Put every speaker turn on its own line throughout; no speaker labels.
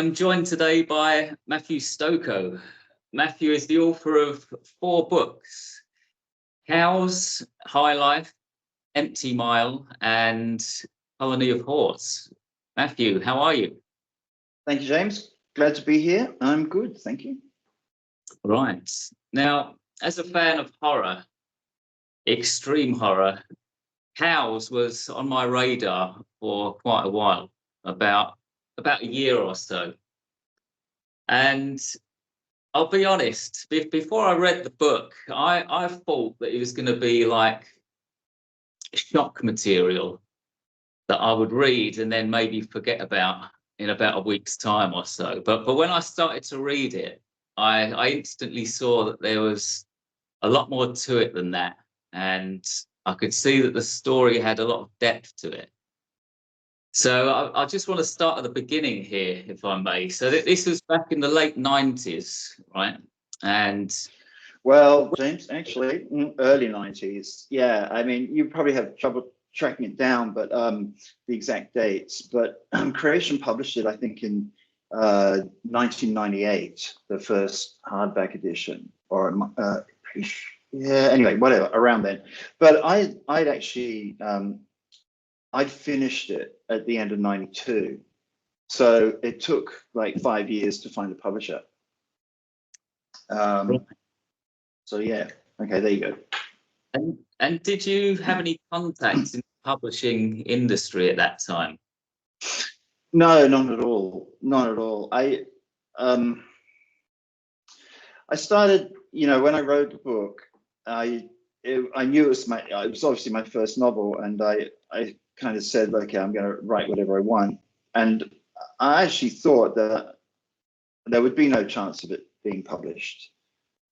I'm joined today by Matthew Stokoe. Matthew is the author of 4 books: Cows, High Life, Empty Mile, and Colony of Horse. Matthew, how are you?
Thank you, James. Glad to be here. I'm good, thank you.
Right. Now, as a fan of horror, extreme horror, Cows was on my radar for quite a while, about a year or so. And I'll be honest, before I read the book, I thought that it was going to be like shock material that I would read and then maybe forget about in about a week's time or so. But when I started to read it, I instantly saw that there was a lot more to it than that. And I could see that the story had a lot of depth to it. So I just want to start at the beginning here, if I may. So this was back in the late 90s, right? And
well, James, actually, early 90s. Yeah, I mean, you probably have trouble tracking it down, but the exact dates. But Creation published it, I think, in 1998, the first hardback edition, or yeah, anyway, whatever, around then. But I'd actually I'd finished it at the end of 92. So it took like 5 years to find a publisher. So yeah, okay, there you go.
And did you have any contacts in the publishing industry at that time?
No, not at all. Not at all. I started, when I wrote the book, I knew it was obviously my first novel, and I kind of said, okay, I'm going to write whatever I want. And I actually thought that there would be no chance of it being published.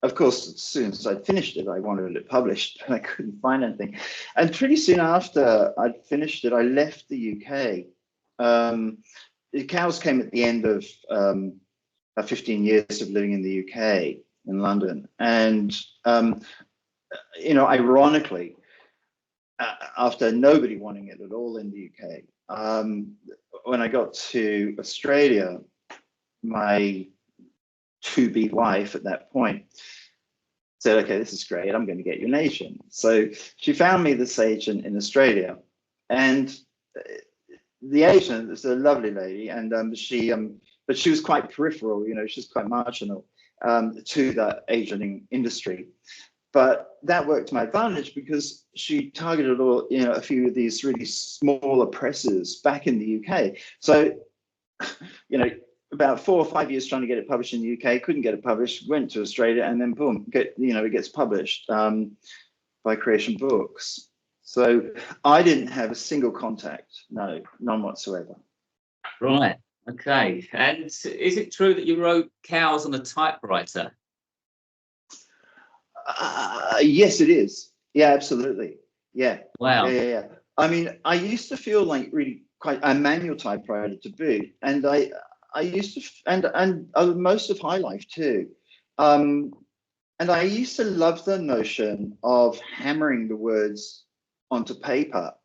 Of course, as soon as I'd finished it, I wanted it published, but I couldn't find anything. And pretty soon after I'd finished it, I left the UK. The Cows came at the end of 15 years of living in the UK, in London. And, ironically, after nobody wanting it at all in the UK, when I got to Australia, my to-be wife at that point said, okay, this is great, I'm going to get you an agent. So she found me this agent in Australia, and the agent is a lovely lady, and but she was quite peripheral, she's quite marginal to the agenting industry. But that worked to my advantage because she targeted a few of these really smaller presses back in the UK. So, about 4 or 5 years trying to get it published in the UK, couldn't get it published, went to Australia, and then boom, it gets published by Creation Books. So I didn't have a single contact, no, none whatsoever.
Right. Okay. And is it true that you wrote Cows on a typewriter?
Yes, it is. Yeah, absolutely. Yeah.
Wow.
Yeah. I mean, I used to feel like really quite a manual typewriter to boot, and I used to, and most of High Life too. And I used to love the notion of hammering the words onto paper.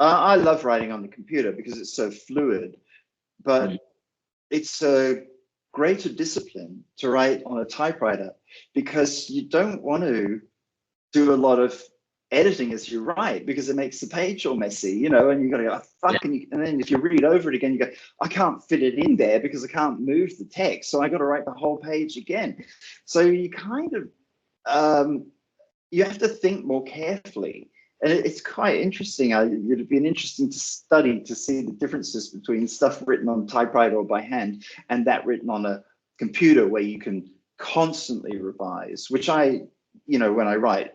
I love writing on the computer because it's so fluid, but it's a greater discipline to write on a typewriter because you don't want to do a lot of editing as you write because it makes the page all messy, and you got to go, oh, fuck, and then if you read over it again, you go, I can't fit it in there because I can't move the text, so I got to write the whole page again. So you kind of you have to think more carefully, and it's quite interesting. It'd been interesting to study to see the differences between stuff written on typewriter or by hand and that written on a computer where you can constantly revise, which when I write,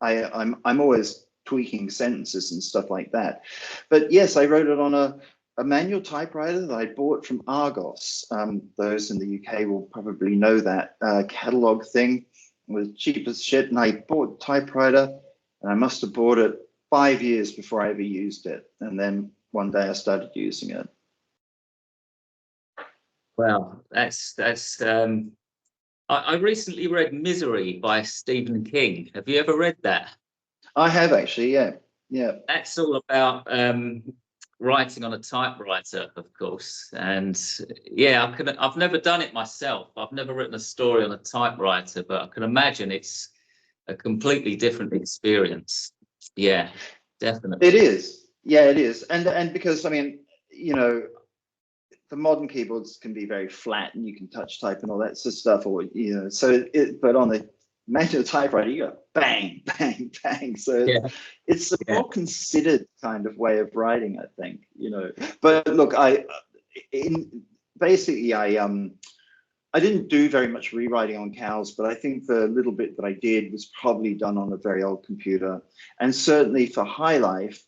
I'm always tweaking sentences and stuff like that. But yes, I wrote it on a manual typewriter that I bought from Argos. Those in the UK will probably know that catalog thing. It was cheap as shit, and I bought the typewriter, and I must have bought it 5 years before I ever used it. And then one day I started using it.
Wow, that's I recently read Misery by Stephen King. Have you ever read that?
I have actually, yeah.
That's all about writing on a typewriter, of course. And yeah, I've never done it myself. I've never written a story on a typewriter, but I can imagine it's a completely different experience. Yeah, definitely.
It is. Yeah, it is. And because, I mean, you know, the modern keyboards can be very flat and you can touch type and all that sort of stuff, or, you know, so but on the manual typewriter, you go bang, bang, bang. So
Yeah,
it's a
yeah.
more considered kind of way of writing, I think, you know. But look, I didn't do very much rewriting on cows, but I think the little bit that I did was probably done on a very old computer. And certainly for High Life,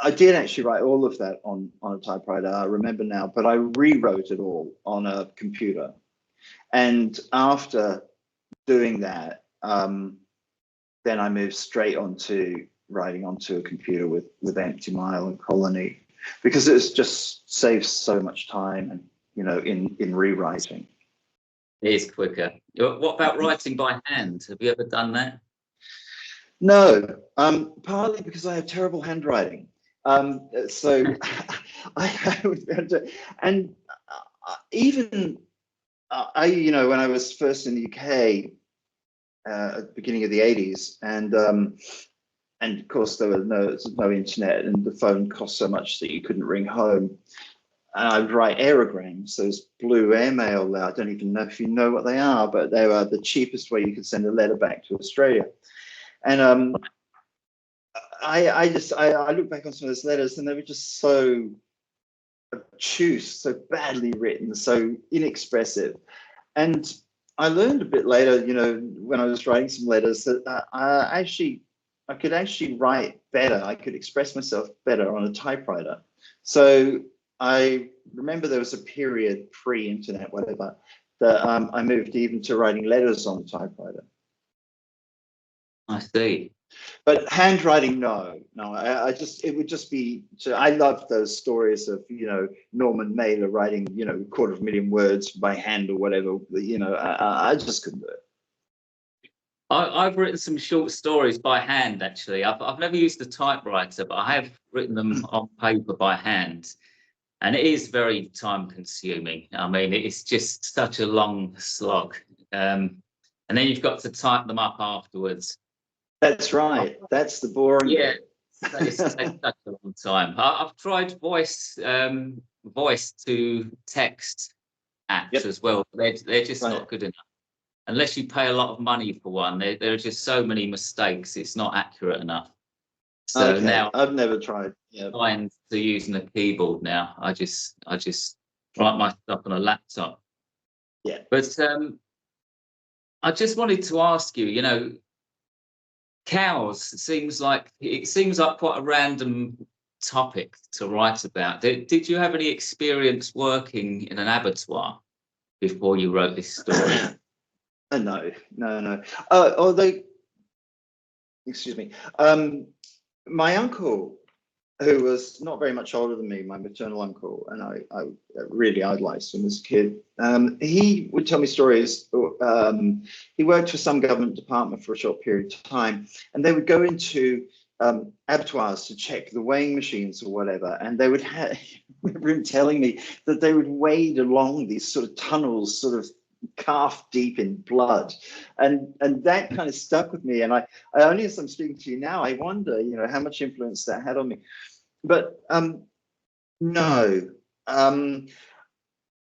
I did actually write all of that on a typewriter, I remember now, but I rewrote it all on a computer. And after doing that, then I moved straight onto writing onto a computer with Empty Mile and Colony, because it just saves so much time, and you know, in rewriting.
It is quicker. What about writing by hand? Have you ever done that?
No, partly because I have terrible handwriting. So I would, and even you know, when I was first in the UK at the beginning of the 80s, and of course there was no internet, and the phone cost so much that you couldn't ring home. And I would write aerograms, those blue airmail. I don't even know if you know what they are, but they were the cheapest way you could send a letter back to Australia. And I look back on some of those letters, and they were just so obtuse, so badly written, so inexpressive. And I learned a bit later, you know, when I was writing some letters, that I could actually write better. I could express myself better on a typewriter. So I remember there was a period pre-internet, whatever, that I moved even to writing letters on the typewriter.
I see.
But handwriting, no. It would just be, I love those stories of, you know, Norman Mailer writing, you know, 250,000 words by hand or whatever, you know, I just couldn't do it.
I've written some short stories by hand, actually. I've never used a typewriter, but I have written them on paper by hand. And it is very time consuming. I mean, it's just such a long slog. And then you've got to type them up afterwards.
That's right. That's the boring
Yeah,
bit.
it's such a long time. I've tried voice to text apps as well. They're just not good enough. Unless you pay a lot of money for one, there are just so many mistakes. It's not accurate enough. So
okay.
now
I've never tried. Yeah.
Fine to using a keyboard now. I just write my stuff on a laptop.
Yeah.
But I just wanted to ask you, you know, cows seems like quite a random topic to write about. Did you have any experience working in an abattoir before you wrote this story?
No. Although, excuse me, my uncle, who was not very much older than me, my maternal uncle, and I really idolized him as a kid. He would tell me stories. He worked for some government department for a short period of time, and they would go into abattoirs to check the weighing machines or whatever, and they would have, I remember him telling me that they would wade along these sort of tunnels, sort of calf deep in blood, and that kind of stuck with me. And I only, as I'm speaking to you now, I wonder, you know, how much influence that had on me. But no,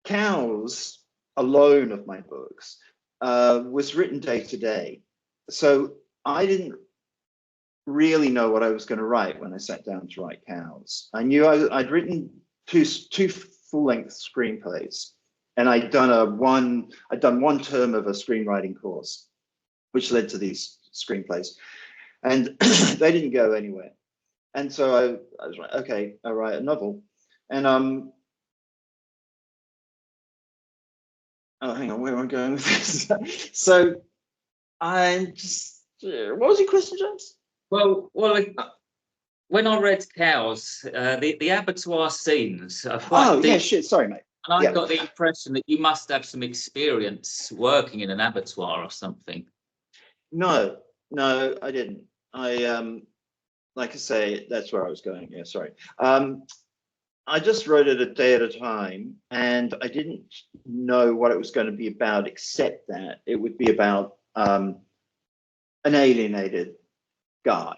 Cows alone of my books was written day to day, so I didn't really know what I was going to write when I sat down to write Cows. I knew I'd written two full-length screenplays, and I'd done one term of a screenwriting course, which led to these screenplays, and they didn't go anywhere. And so I was like, okay, I'll write a novel. And oh, hang on, where am I going with this? So I'm just, what was your question, James?
Well, when I read Cows, the abattoir scenes are quite deep.
Yeah, shit, sorry, mate.
And I got the impression that you must have some experience working in an abattoir or something.
No, I didn't. like I say, that's where I was going. Yeah, sorry. I just wrote it a day at a time, and I didn't know what it was going to be about, except that it would be about an alienated guy,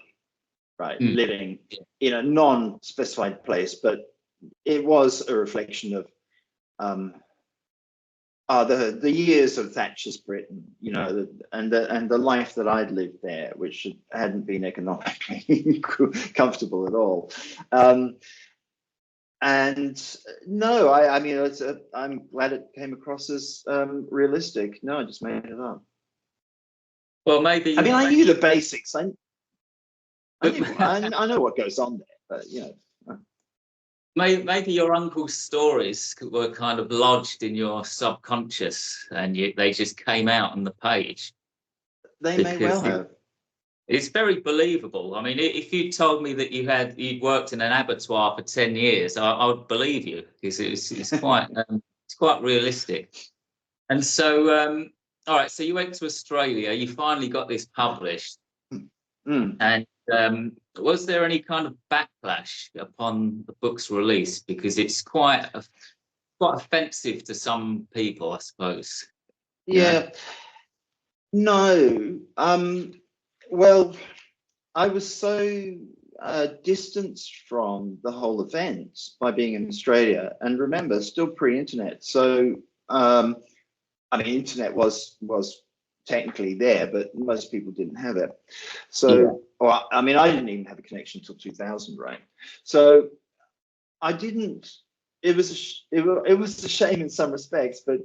right, living in a non-specified place, but it was a reflection of the years of Thatcher's Britain, you know, and the life that I'd lived there, which hadn't been economically comfortable at all. And no, I mean, I'm glad it came across as realistic. No, I just made it up.
Well, maybe.
I mean, I knew the basics. I know what goes on there, but you know.
Maybe your uncle's stories were kind of lodged in your subconscious, and they just came out on the page.
They may well have.
It's very believable. I mean, if you told me that you'd worked in an abattoir for 10 years, I would believe you, because it's quite it's quite realistic. And so, all right, so you went to Australia. You finally got this published, and was there any kind of backlash upon the book's release? Because it's quite offensive to some people, I suppose.
Yeah. No. Well, I was so distanced from the whole event by being in Australia, and remember, still pre-internet. So, I mean, internet was technically there, but most people didn't have it. So, or I mean, I didn't even have a connection until 2000, right? So, I didn't. It was a shame in some respects, but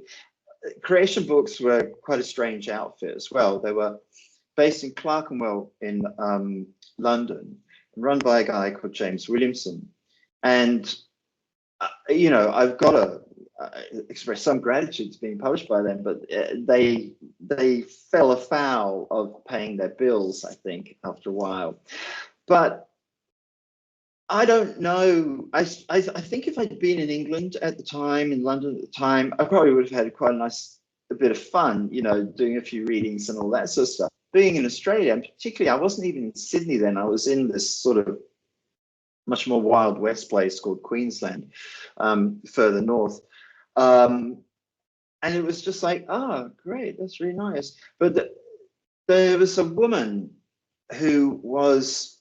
Creation Books were quite a strange outfit as well. They were based in Clerkenwell in London, run by a guy called James Williamson. And, you know, I've got to express some gratitude to being published by them, but they fell afoul of paying their bills, I think, after a while. But I don't know. I think if I'd been in England at the time, in London at the time, I probably would have had quite a bit of fun, you know, doing a few readings and all that sort of stuff. Being in Australia, and particularly, I wasn't even in Sydney then. I was in this sort of much more Wild West place called Queensland, further north. And it was just like, oh, great, that's really nice. But there was a woman who was,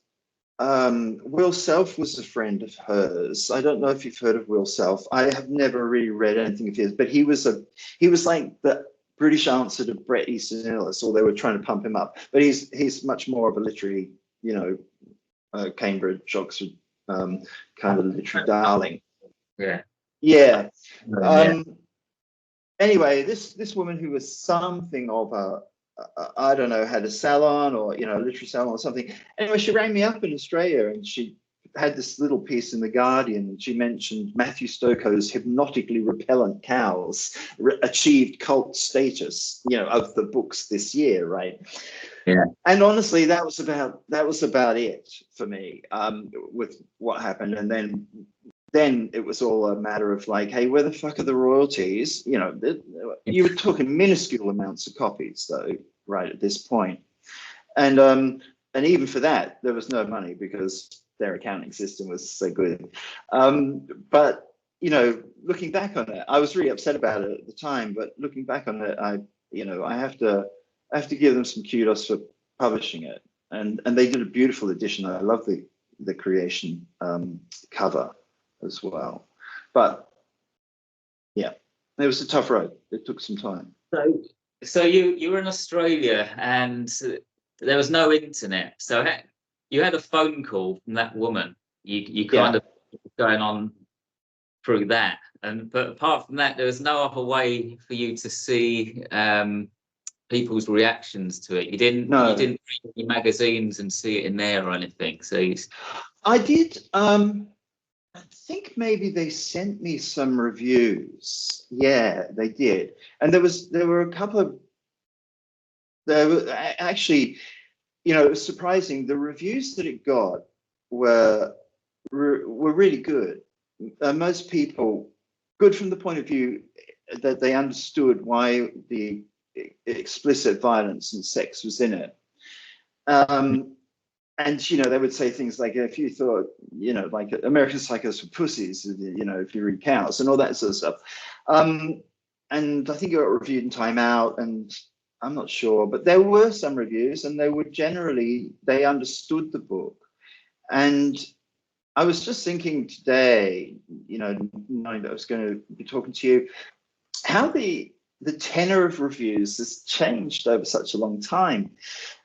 Will Self was a friend of hers. I don't know if you've heard of Will Self. I have never really read anything of his, but he was like the British answer to Bret Easton Ellis, or they were trying to pump him up. But he's much more of a literary, you know, Cambridge, Oxford kind of literary darling. Yeah. Anyway, this woman who was something of a I don't know, had a salon or, you know, a literary salon or something. Anyway, she rang me up in Australia, and she had this little piece in The Guardian, and she mentioned Matthew Stokoe's hypnotically repellent cows achieved cult status, you know, of the books this year, right?
Yeah.
And honestly, that was about it for me with what happened. And then it was all a matter of like, hey, where the fuck are the royalties? You know, you were talking minuscule amounts of copies, though, right at this point. And even for that, there was no money because their accounting system was so good. But you know, looking back on it, I was really upset about it at the time. But looking back on it, I have to give them some kudos for publishing it, and they did a beautiful edition. I love the Creation cover as well. But yeah, it was a tough road. It took some time.
So you were in Australia, and there was no internet. So you had a phone call from that woman. You kind of going on through that, but apart from that, there was no other way for you to see people's reactions to it. You didn't read any magazines and see it in there or anything. So
I did. I think maybe they sent me some reviews. Yeah, they did. And there were a couple of, actually, you know, it was surprising. The reviews that it got were really good. Most people, good from the point of view that they understood why the explicit violence and sex was in it. and they would say things like, if you thought, like American Psychos were pussies, if you read Cows and all that sort of stuff. And I think it got reviewed in Time Out, and I'm not sure, but there were some reviews, and they understood the book. And I was just thinking today, knowing that I was going to be talking to you, how the tenor of reviews has changed over such a long time.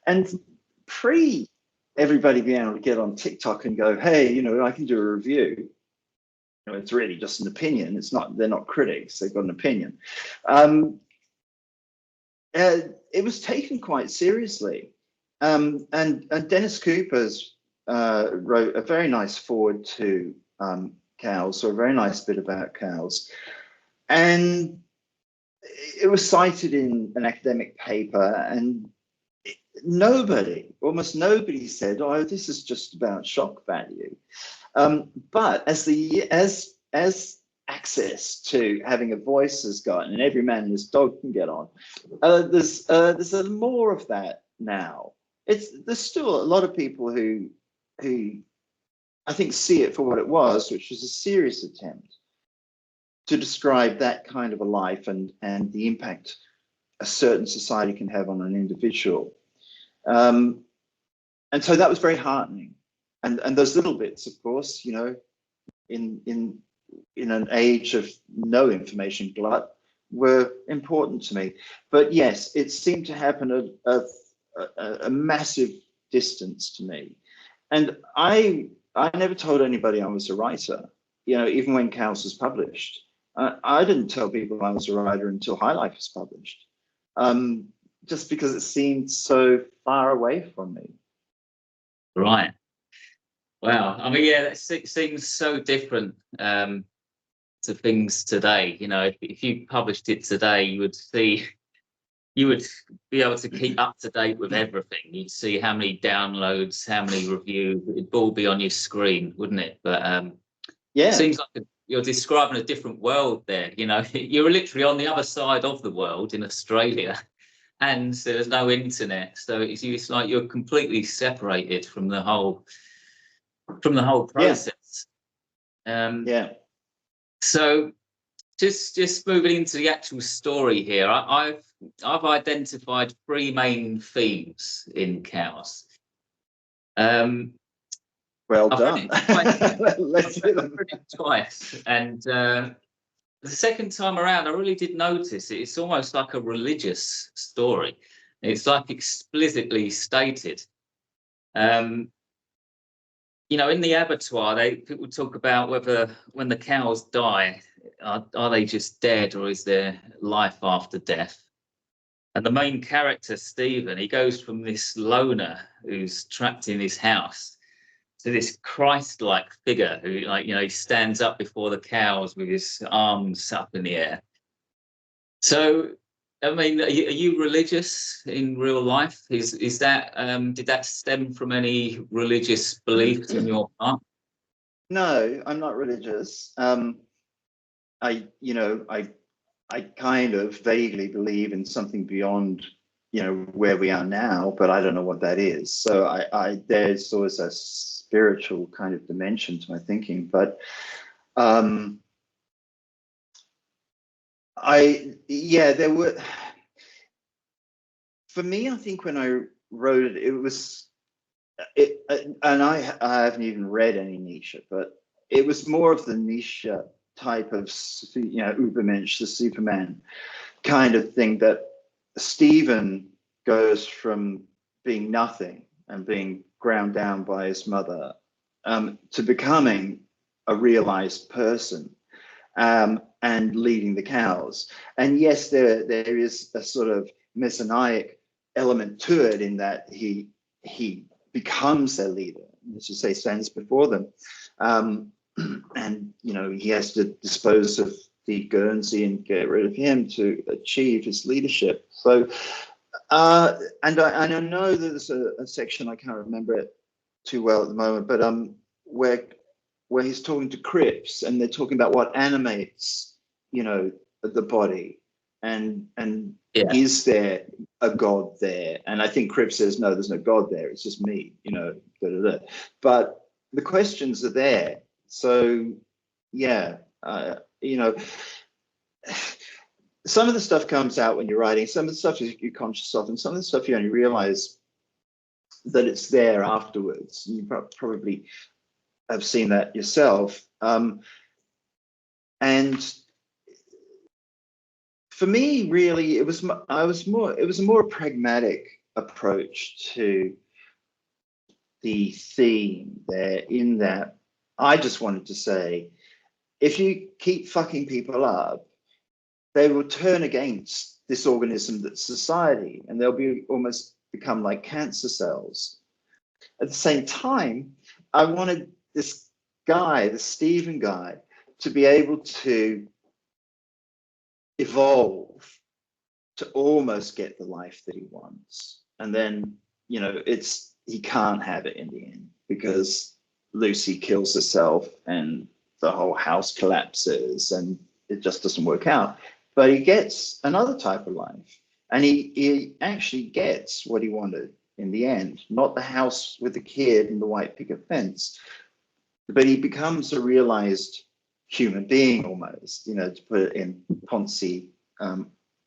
And pre everybody being able to get on TikTok and go, hey, I can do a review. It's really just an opinion. They're not critics. They've got an opinion. It was taken quite seriously. And Dennis Cooper's wrote a very nice foreword to Cows, or a very nice bit about Cows. And it was cited in an academic paper, and almost nobody said, oh, this is just about shock value. But as access to having a voice has gotten, and every man and his dog can get on, there's a more of that now. There's still a lot of people who I think see it for what it was, which was a serious attempt to describe that kind of a life and the impact a certain society can have on an individual. And so that was very heartening. And those little bits, of course, in an age of no information glut, were important to me. But yes, it seemed to happen at a massive distance to me. And I never told anybody I was a writer, even when Cows was published. I didn't tell people I was a writer until High Life was published, just because it seemed so far away from me.
Right. Wow. I mean, yeah, it seems so different to things today. If you published it today, you would be able to keep up to date with everything. You'd see how many downloads, how many reviews. It'd all be on your screen, wouldn't it? But
yeah,
it seems like you're describing a different world there. You're literally on the other side of the world in Australia, and there's no internet, so it's like you're completely separated from the whole process.
Yeah.
So just moving into the actual story here, I've identified three main themes in Cows.
Well done.
Let's do them twice, and the second time around, I really did notice it's almost like a religious story. It's like explicitly stated. In the abattoir, people talk about whether when the cows die, are they just dead, or is there life after death? And the main character, Stephen, he goes from this loner who's trapped in his house to this Christ-like figure who, he stands up before the cows with his arms up in the air. So, I mean, are you religious in real life? Is that did that stem from any religious beliefs in your part?
No, I'm not religious. I kind of vaguely believe in something beyond, where we are now, but I don't know what that is. So there's always a spiritual kind of dimension to my thinking, but there were, for me, I think when I wrote it, and I haven't even read any Nietzsche, but it was more of the Nietzsche type of, Übermensch, the Superman kind of thing, that Stephen goes from being nothing and being ground down by his mother to becoming a realized person and leading the cows. And yes, there is a sort of messianic element to it, in that he becomes their leader, as you say, stands before them. And, he has to dispose of the Guernsey and get rid of him to achieve his leadership. So, and I know that there's a section, I can't remember it too well at the moment, but where he's talking to Cripps, and they're talking about what animates, the body, and is there a God there. And I think Cripps says, no, there's no God there. It's just me, you know, da, da, da. But the questions are there. So, yeah, you know, some of the stuff comes out when you're writing. Some of the stuff you're conscious of, and some of the stuff you only realize that it's there afterwards. You probably have seen that yourself. And for me, really, it was a more pragmatic approach to the theme there, in that I just wanted to say, if you keep fucking people up, they will turn against this organism that's society, and they'll be almost become like cancer cells. At the same time, I wanted this guy, the Stephen guy, to be able to evolve to almost get the life that he wants. And then, you know, he can't have it in the end because Lucy kills herself and the whole house collapses and it just doesn't work out. But he gets another type of life, and he actually gets what he wanted in the end, not the house with the kid and the white picket fence, but he becomes a realized human being almost, you know, to put it in Ponzi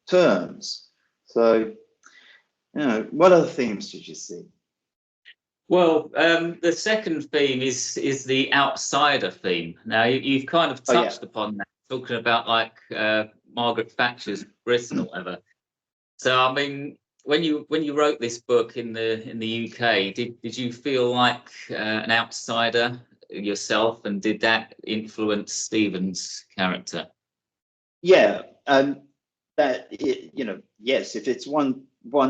terms. So, you know, what other themes did you see?
Well, the second theme is the outsider theme. Now, you've kind of touched upon that, talking about like Margaret Thatcher's Britain or whatever. So, I mean, when you wrote this book in the UK, did you feel like an outsider yourself, and did that influence Stephen's character?
Yeah, you know, yes. If it's one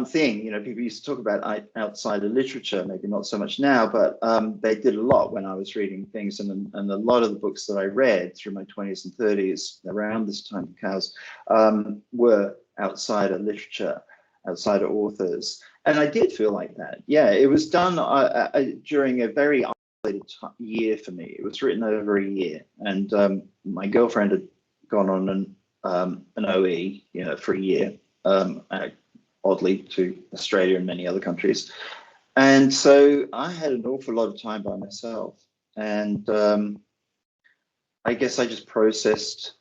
thing, you know, people used to talk about outsider literature, maybe not so much now, but they did a lot when I was reading things, and a lot of the books that I read through my 20s and 30s around this time, Cows, were outsider literature, outsider authors, and I did feel like that. Yeah, it was done during a very isolated year for me. It was written over a year, and my girlfriend had gone on an OE, you know, for a year, oddly, to Australia and many other countries. And so I had an awful lot of time by myself. And I guess I just processed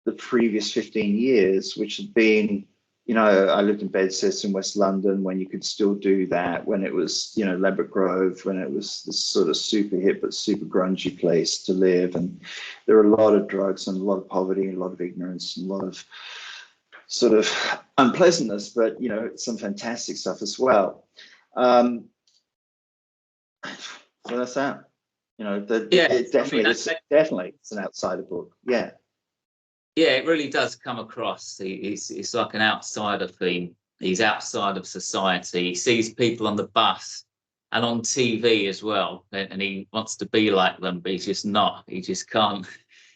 the previous 15 years, which had been, you know, I lived in Bedzess in West London when you could still do that, when it was, you know, Ladbroke Grove, when it was this sort of super hip but super grungy place to live. And there were a lot of drugs and a lot of poverty and a lot of ignorance and a lot of sort of unpleasantness, but, you know, some fantastic stuff as well. So that's that. You know, it definitely, it's an outsider book. Yeah.
Yeah, it really does come across. It's like an outsider theme. He's outside of society. He sees people on the bus and on TV as well, and he wants to be like them, but he's just not. He just can't.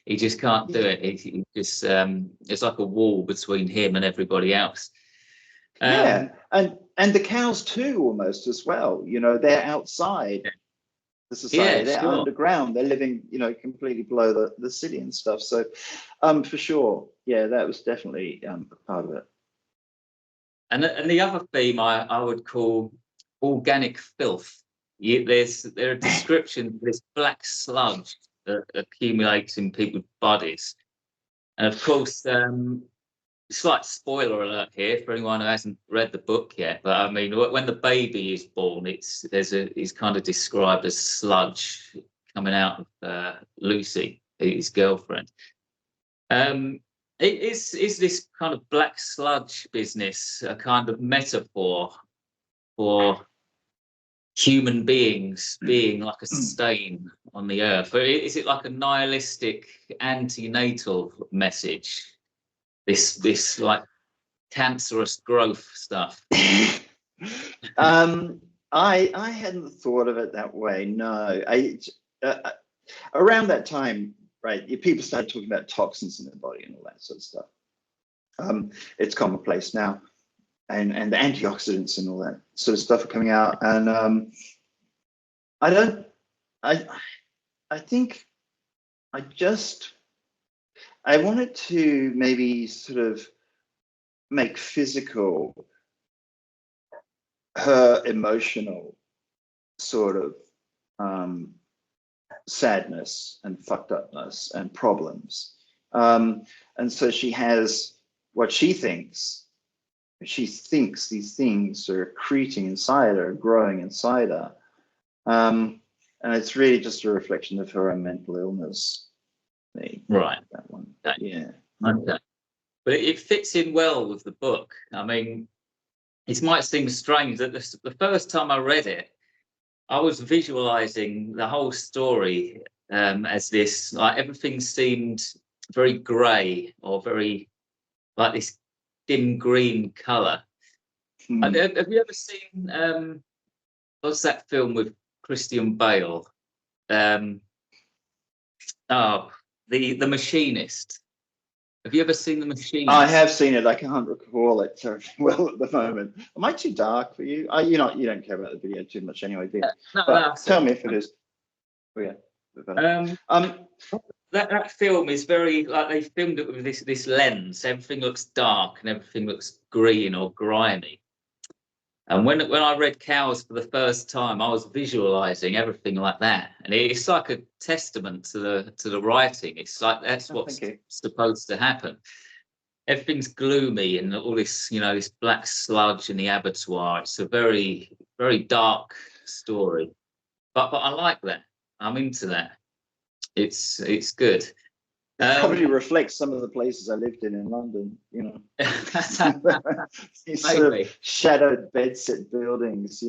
He just can't do it. He just it's like a wall between him and everybody else.
Yeah, and the cows too, almost as well. You know, they're outside the society. They're underground. They're living, you know, completely below the city and stuff. So, for sure, yeah, that was definitely a part of it.
And the other theme I would call organic filth. There are descriptions of this black sludge that accumulates in people's bodies, and of course, slight spoiler alert here for anyone who hasn't read the book yet. But I mean, when the baby is born, he's kind of described as sludge coming out of Lucy, his girlfriend. Is this kind of black sludge business a kind of metaphor for human beings being like a stain on the earth? Or is it like a nihilistic antenatal message? This like cancerous growth stuff?
I hadn't thought of it that way. No, around that time, right, people started talking about toxins in their body and all that sort of stuff. It's commonplace now, and the antioxidants and all that sort of stuff are coming out. And I think I wanted to maybe sort of make physical her emotional sort of sadness and fucked upness and problems. And so she has what she thinks these things are accreting inside her, growing inside her. And it's really just a reflection of her own mental illness.
Right.
That one.
Okay.
Yeah.
Okay. But it fits in well with the book. I mean, it might seem strange that the first time I read it, I was visualizing the whole story as this, like everything seemed very grey or very like this dim green colour. Have you ever seen what's that film with Christian Bale? Oh, the Machinist. Have you ever seen The Machinist?
I have seen it. I can't recall it terribly well at the moment. Am I too dark for you? You don't care about the video too much anyway, do you?
No,
tell me if it is. Oh, yeah.
That film is very like they filmed it with this lens. Everything looks dark and everything looks green or grimy. And when I read Cows for the first time, I was visualizing everything like that, and it's like a testament to the writing. It's like that's what's supposed to happen. Everything's gloomy and all this, this black sludge in the abattoir. It's a very, very dark story, but I like that. I'm into that. It's good.
It probably reflects some of the places I lived in London, These sort of shadowed bedsit buildings,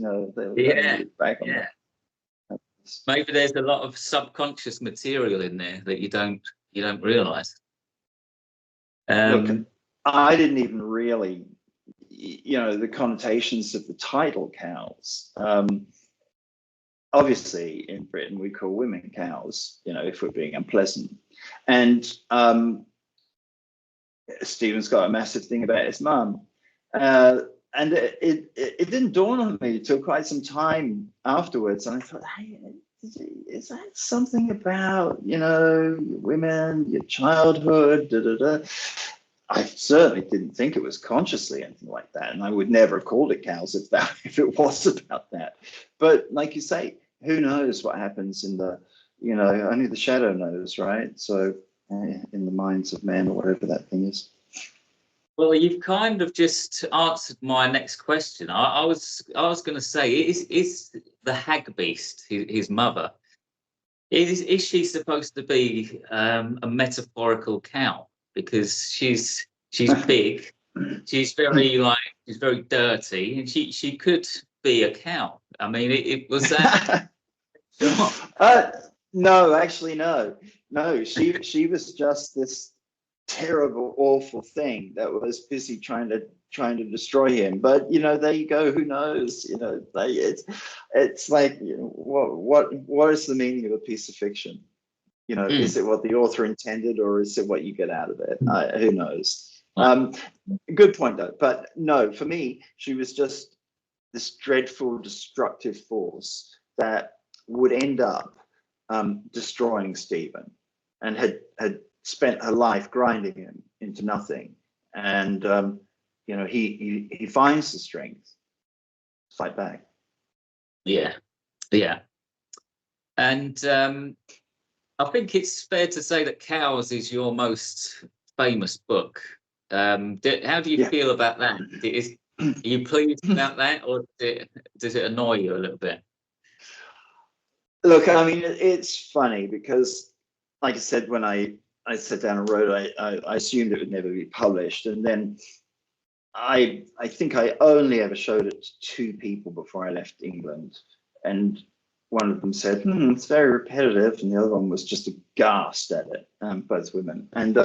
back on that.
Maybe there's a lot of subconscious material in there that you don't realise.
Look, I didn't even really, the connotations of the title Cows. Obviously, in Britain, we call women cows, if we're being unpleasant. And Stephen's got a massive thing about his mum. And it didn't dawn on me until quite some time afterwards. And I thought, hey, is that something about, women, your childhood, I certainly didn't think it was consciously anything like that. And I would never have called it Cows if it was about that. But like you say, who knows what happens in the, only the shadow knows, right? So in the minds of men or whatever that thing is.
Well, you've kind of just answered my next question. I was going to say, is the hag beast his mother? Is she supposed to be a metaphorical cow because she's big, she's very dirty, and she could be a cow. I mean, it was that.
No, actually, no. She was just this terrible, awful thing that was busy trying to destroy him. But there you go. Who knows? It's like what is the meaning of a piece of fiction? Is it what the author intended, or is it what you get out of it? Who knows? Good point though. But no, for me, she was just this dreadful, destructive force that would end up destroying Stephen, and had spent her life grinding him into nothing. And he finds the strength to fight back.
Yeah. And I think it's fair to say that Cows is your most famous book. How do you feel about that? Are you pleased about that, or does it annoy you a little bit?
Look, I mean, it's funny because, like I said, when I sat down and wrote, I assumed it would never be published. And then I think I only ever showed it to 2 people before I left England. And one of them said, it's very repetitive. And the other one was just aghast at it, both women. And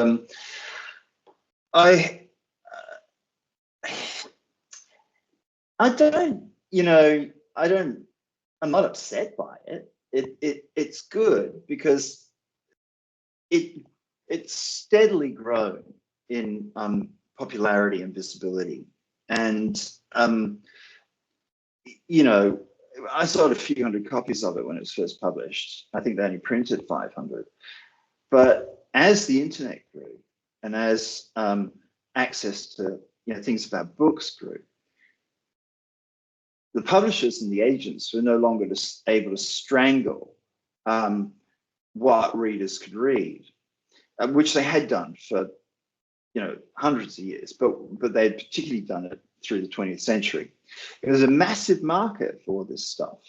I don't, I'm not upset by it. It's good because it's steadily grown in popularity and visibility. And I sold a few hundred copies of it when it was first published. I think they only printed 500. But as the internet grew, and as access to things about books grew, the publishers and the agents were no longer able to strangle what readers could read, which they had done for hundreds of years, but they had particularly done it through the 20th century. There was a massive market for all this stuff.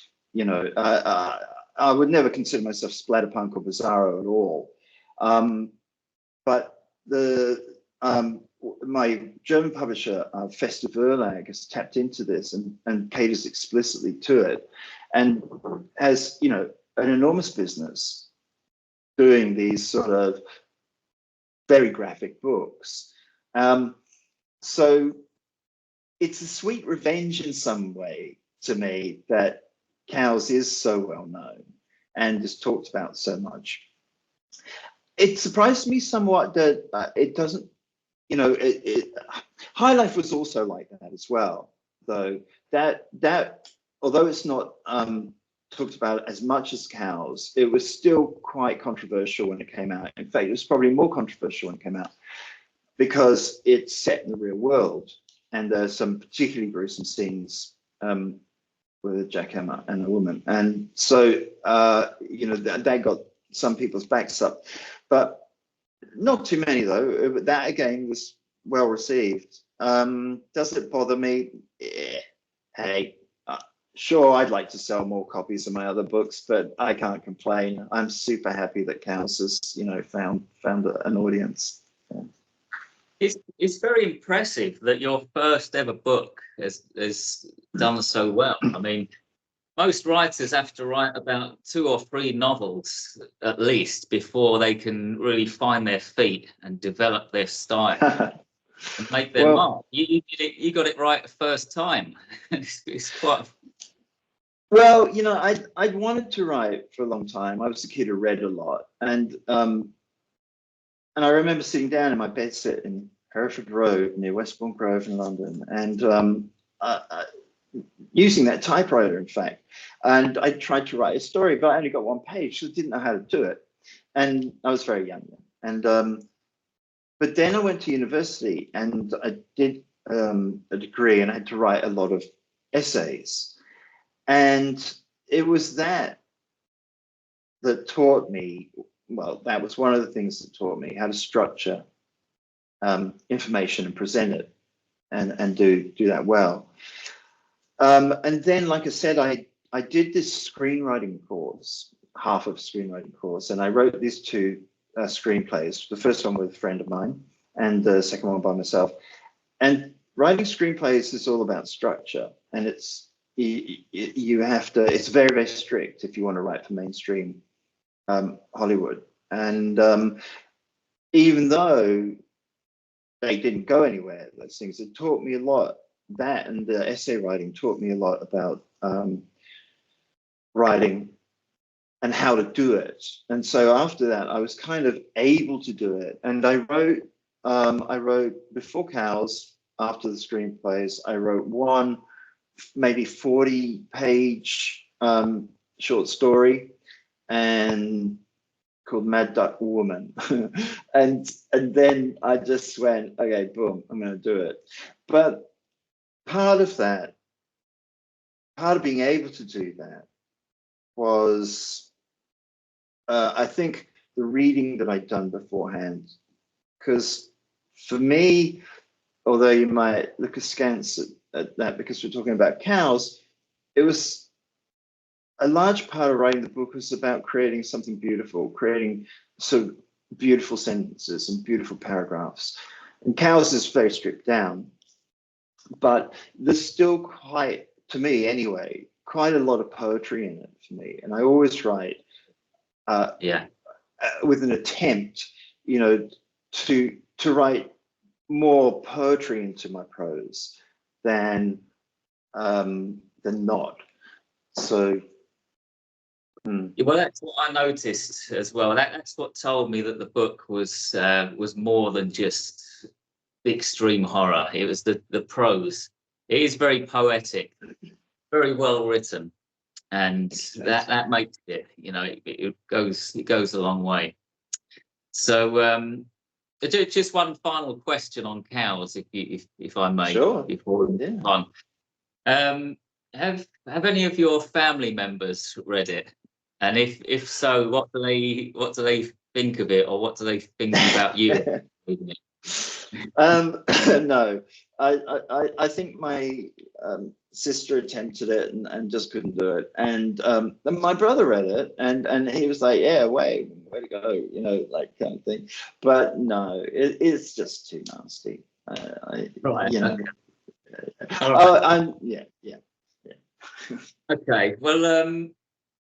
I would never consider myself splatterpunk or bizarro at all, but my German publisher, Feste Verlag, has tapped into this and caters explicitly to it, and has an enormous business doing these sort of very graphic books. So it's a sweet revenge in some way to me that Cowes is so well known and is talked about so much. It surprised me somewhat that it doesn't, High Life was also like that as well, though that although it's not talked about as much as Cowes, it was still quite controversial when it came out. In fact, it was probably more controversial when it came out because it's set in the real world, and there's some particularly gruesome scenes with a jackhammer and a woman, and so that got some people's backs up, but not too many though. That again was well received. Does it bother me? Hey, sure, I'd like to sell more copies of my other books, but I can't complain. I'm super happy that Cowes has, found an audience. Yeah.
It's very impressive that your first ever book has done so well. I mean, most writers have to write about 2 or 3 novels at least before they can really find their feet and develop their style and make their mark. You got it right the first time. It's quite.
Well, I'd wanted to write for a long time. I was a kid who read a lot, and I remember sitting down in my bedsit in Hereford Road near Westbourne Grove in London, and using that typewriter, in fact. And I tried to write a story, but I only got 1 page, so I didn't know how to do it. And I was very young then. And but then I went to university and I did a degree, and I had to write a lot of essays. And it was that taught me, well, that was one of the things that taught me how to structure information and present it and do that well. And then, like I said, I did this screenwriting course, half of screenwriting course, and I wrote these 2 screenplays. The first one with a friend of mine, and the second one by myself. And writing screenplays is all about structure, and you have to. It's very, very strict if you want to write for mainstream Hollywood. And even though they didn't go anywhere, those things, it taught me a lot. That and the essay writing taught me a lot about writing and how to do it. And so after that, I was kind of able to do it. And I wrote before Cowes, after the screenplays, I wrote 1 maybe 40-page short story and called Mad Duck Woman. and then I just went, okay, boom, I'm going to do it. But part of being able to do that was, I think, the reading that I'd done beforehand. Because for me, although you might look askance at that because we're talking about Cowes, it was a large part of writing the book was about creating something beautiful, creating sort of beautiful sentences and beautiful paragraphs. And Cowes is very stripped down, but there's still quite, to me anyway, quite a lot of poetry in it for me. And I always write with an attempt, to write more poetry into my prose than not. So.
Well, that's what I noticed as well. That's what told me that the book was more than just extreme horror. It was the prose. It is very poetic, very well written, and that makes it. It goes a long way. So, just one final question on Cowes, if I may,
sure,
before we move on. have any of your family members read it? And if so, what do they think of it, or what do they think about you reading it?
No, I think my sister attempted it and just couldn't do it, and my brother read it and he was like, yeah, way to go, you know, like kind of thing. But no, it's just too nasty.
Right.
You know.
Okay.
Yeah.
Okay. Well,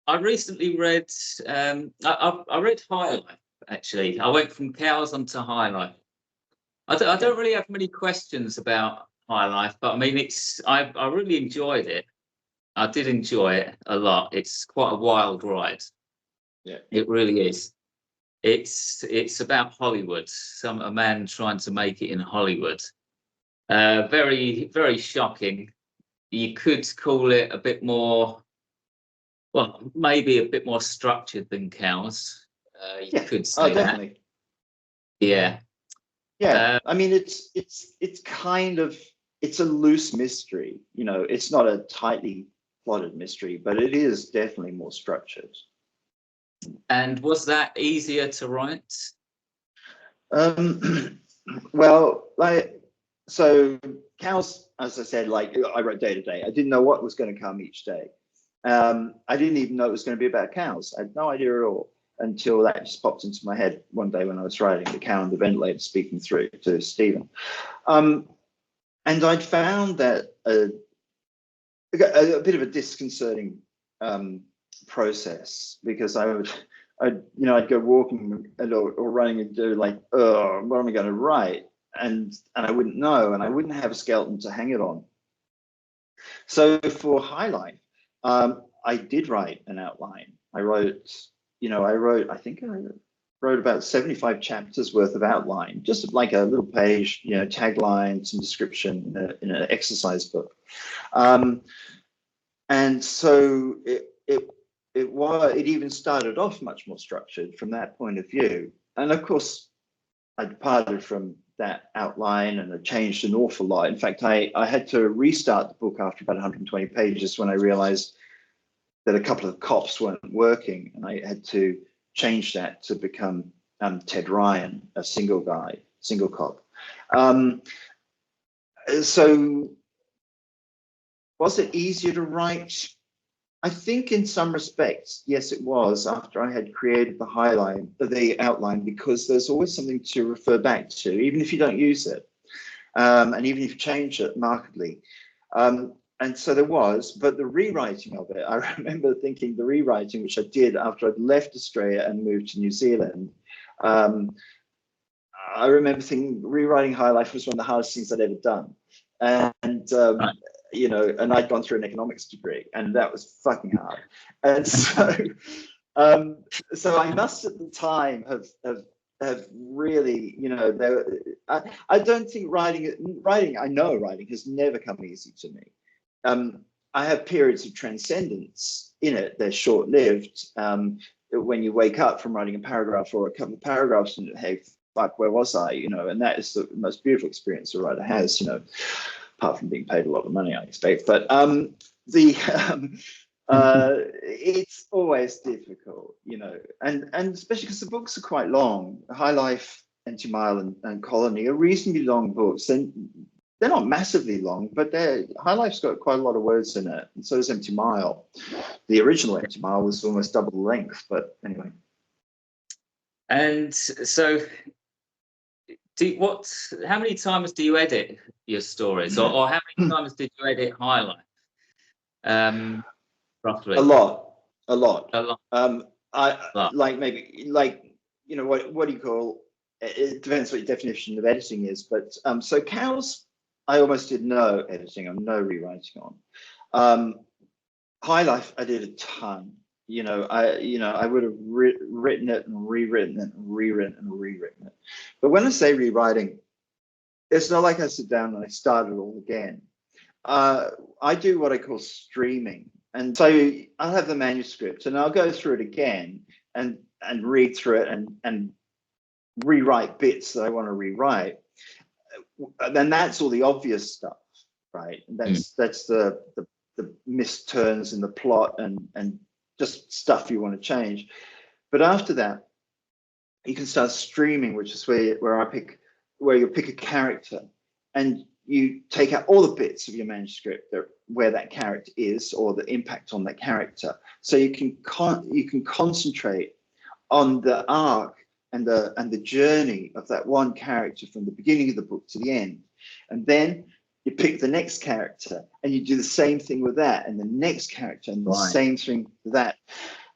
I recently read. I read High Life. Actually, I went from Cows onto High Life. I don't really have many questions about High Life, but I mean, I really enjoyed it. I did enjoy it a lot. It's quite a wild ride.
Yeah.
It really is. It's about Hollywood. A man trying to make it in Hollywood. Very, very shocking. You could call it a bit more, well, maybe a bit more structured than Cows. You could say
definitely.
that. Yeah.
Yeah, I mean, it's kind of, it's a loose mystery, you know. It's not a tightly plotted mystery, but it is definitely more structured.
And was that easier to write?
Well, so Cows, as I said, like I wrote day to day. I didn't know what was going to come each day. I didn't even know it was going to be about cows. I had no idea at all until that just popped into my head one day when I was writing The Cow and the Ventilator, speaking through to Stephen. And I'd found that a bit of a disconcerting process, because I'd go walking or running and do like, oh, what am I going to write? And I wouldn't know, and I wouldn't have a skeleton to hang it on. So for High Life, I did write an outline. I think I wrote about 75 chapters worth of outline, just like a little page, you know, tagline, some description in an exercise book. And so it even started off much more structured from that point of view. And of course, I departed from that outline and I changed an awful lot. In fact, I had to restart the book after about 120 pages when I realized that a couple of cops weren't working, and I had to change that to become Ted Ryan, a single cop. So was it easier to write? I think in some respects, yes, it was, after I had created the outline, because there's always something to refer back to, even if you don't use it, and even if you change it markedly. And so there was, but the rewriting of it, I remember thinking the rewriting, which I did after I'd left Australia and moved to New Zealand, I remember thinking rewriting High Life was one of the hardest things I'd ever done. And you know, and I'd gone through an economics degree, and that was fucking hard. And so, so I must at the time have really, you know, I don't think writing. I know writing has never come easy to me. I have periods of transcendence in it. They're short-lived. When you wake up from writing a paragraph or a couple of paragraphs and, hey, fuck, where was I? You know, and that is the most beautiful experience a writer has, you know, apart from being paid a lot of money, I expect. But it's always difficult, you know, and especially because the books are quite long. High Life, Empty Mile, and Colony are reasonably long books. And they're not massively long, but High Life's got quite a lot of words in it, and so does Empty Mile. The original Empty Mile was almost double the length, but anyway.
And so, how many times do you edit your stories, or how many times did you edit High Life? Roughly.
A lot.
A lot.
Like maybe, like, you know, what do you call it? It depends what your definition of editing is, but so Cows, I almost did no editing on, no rewriting on. High Life, I did a ton. You know, I would have written it and rewritten it and rewritten and rewritten it. But when I say rewriting, it's not like I sit down and I start it all again. I do what I call streaming. And so I'll have the manuscript and I'll go through it again and read through it and rewrite bits that I want to rewrite. Then that's all the obvious stuff, right? That's the the missed turns in the plot and just stuff you want to change. But after that, you can start streaming, which is where you pick a character and you take out all the bits of your manuscript where that character is or the impact on that character. So you can concentrate on the arc and the journey of that one character from the beginning of the book to the end. And then you pick the next character and you do the same thing with that, and the next character and the same thing with that.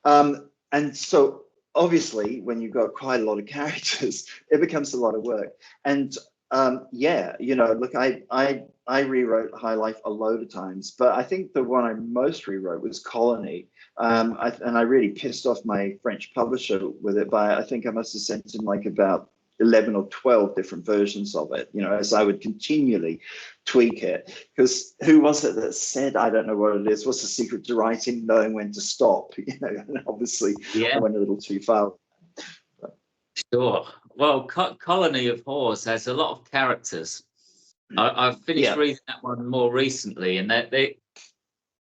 And so obviously when you've got quite a lot of characters, it becomes a lot of work. And yeah, you know, look, I rewrote High Life a load of times, but I think the one I most rewrote was Colony. And I really pissed off my French publisher with it, but I think I must have sent him like about 11 or 12 different versions of it, you know, as I would continually tweak it. Because who was it that said, I don't know what it is, what's the secret to writing? Knowing when to stop, you know, and obviously I went a little too far.
Sure. Well, Colony of Whores has a lot of characters. I've finished reading that one more recently, and they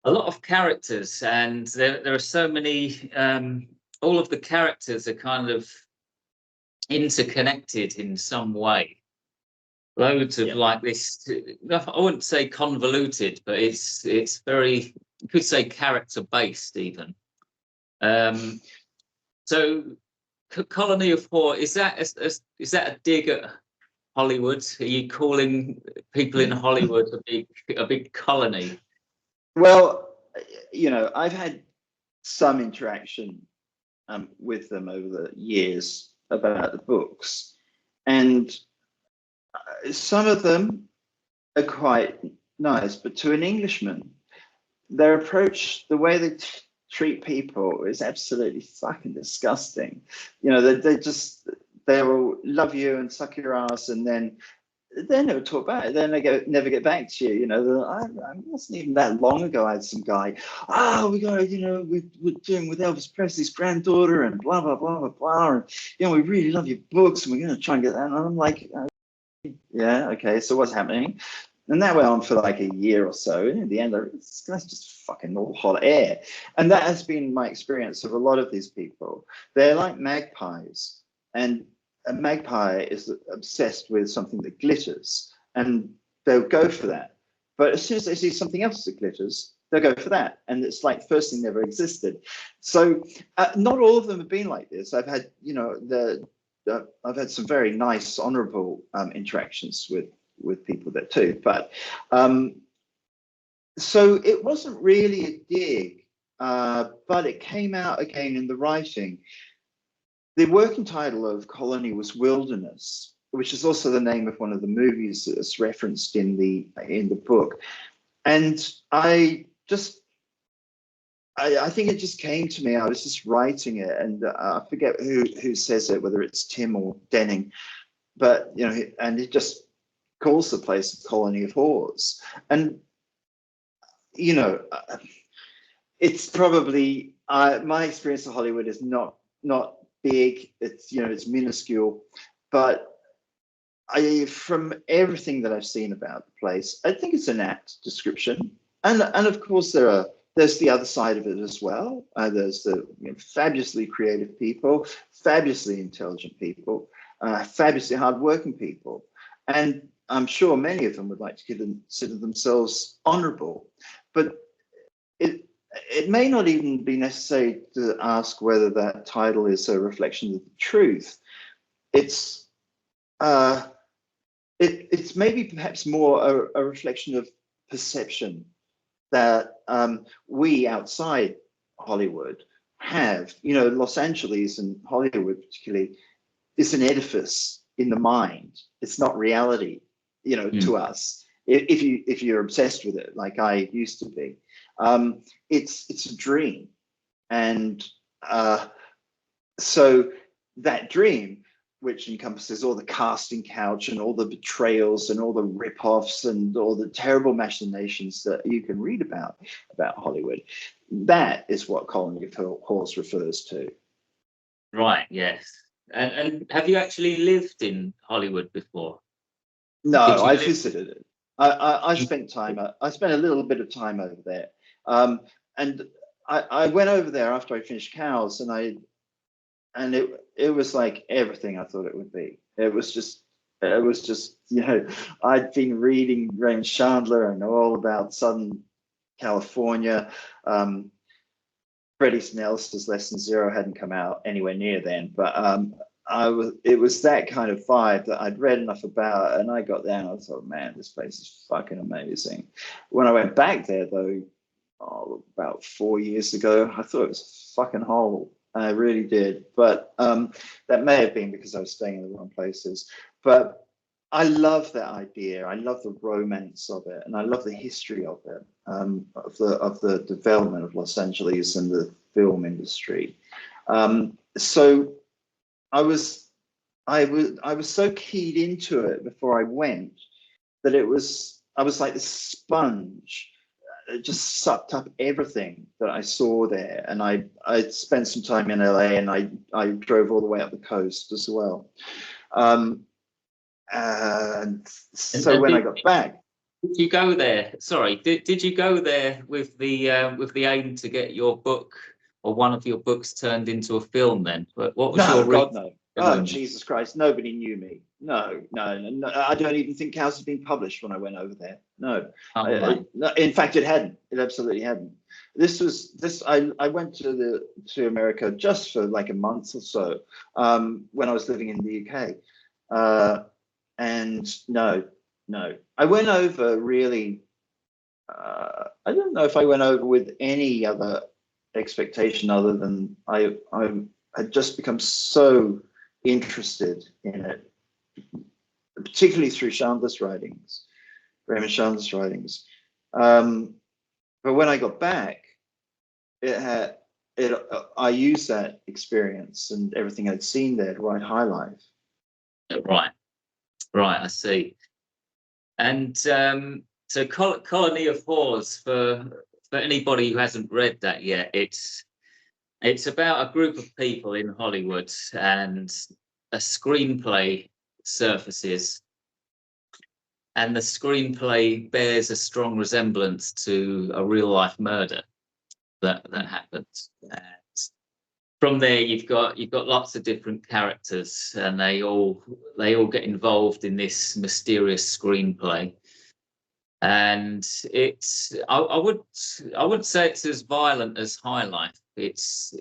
a lot of characters, and there are so many. All of the characters are kind of interconnected in some way. Loads of like this. I wouldn't say convoluted, but it's very. You could say character based even. So. Colony of Whore, is that a dig at Hollywood? Are you calling people in Hollywood a big colony?
Well, you know, I've had some interaction with them over the years about the books, and some of them are quite nice, but to an Englishman, their approach, the way they treat people is absolutely fucking disgusting. You know, they will love you and suck your ass, and then they never talk about it. Then they never get back to you. You know, I wasn't even that long ago. I had some guy, we got, you know, we're doing with Elvis Presley's granddaughter and blah blah blah blah blah, and you know, we really love your books and we're going to try and get that. And I'm like, yeah, okay, so what's happening? And that went on for like a year or so. And in the end, this guy's just fucking all hot air. And that has been my experience of a lot of these people. They're like magpies. And a magpie is obsessed with something that glitters. And they'll go for that. But as soon as they see something else that glitters, they'll go for that. And it's like first thing never existed. So not all of them have been like this. I've had, you know, I've had some very nice, honorable interactions with people there too, but so it wasn't really a dig, but it came out again in the writing. The working title of Colony was Wilderness, which is also the name of one of the movies that's referenced in the book. And I think it just came to me. I was just writing it, and I forget who says it, whether it's Tim or Denning, but you know, and it just calls the place a colony of whores. And you know, it's probably my experience of Hollywood is not big. It's, you know, it's minuscule, but from everything that I've seen about the place, I think it's an apt description. And of course there's the other side of it as well. There's the, you know, fabulously creative people, fabulously intelligent people, fabulously hardworking people, and I'm sure many of them would like to consider themselves honorable, but it may not even be necessary to ask whether that title is a reflection of the truth. It's maybe perhaps more a reflection of perception that we outside Hollywood have. You know, Los Angeles and Hollywood particularly is an edifice in the mind. It's not reality, you know, to us. If you're obsessed with it, like I used to be, it's a dream. And so that dream, which encompasses all the casting couch and all the betrayals and all the rip-offs and all the terrible machinations that you can read about Hollywood, that is what Colony of Whores refers to.
Right, yes. And have you actually lived in Hollywood before?
No, I visited it. I spent a little bit of time over there, And I went over there after I finished Cows, and it was like everything I thought it would be. It was just, I'd been reading Raymond Chandler and all about Southern California. Freddie Snellster's Less Than Zero hadn't come out anywhere near then, but it was that kind of vibe that I'd read enough about, and I got there and I thought, man, this place is fucking amazing. When I went back there though, about 4 years ago, I thought it was fucking horrible. I really did, but that may have been because I was staying in the wrong places. But I love that idea. I love the romance of it, and I love the history of it, of the development of Los Angeles and the film industry. So I was so keyed into it before I went that I was like this sponge. It just sucked up everything that I saw there. And I spent some time in LA, and I drove all the way up the coast as well. And so when I got back,
did you go there? Sorry, did you go there with the aim to get your book or one of your books turned into a film? Then, what was your
God no. Oh, Jesus Christ! Nobody knew me. No. I don't even think Cows had been published when I went over there. No.
Right.
In fact, it hadn't. It absolutely hadn't. I went to America just for like a month or so when I was living in the UK. And no, I went over really. I don't know if I went over with any other expectation other than I had just become so interested in it, particularly through Chandler's writings, Raymond Chandler's writings. But when I got back, I used that experience and everything I'd seen there to write High Life.
Right, I see. And so Colony of Whores, for anybody who hasn't read that yet, it's about a group of people in Hollywood, and a screenplay surfaces, and the screenplay bears a strong resemblance to a real life murder that happened. And from there, you've got lots of different characters, and they all get involved in this mysterious screenplay. And I would say it's as violent as High Life. It's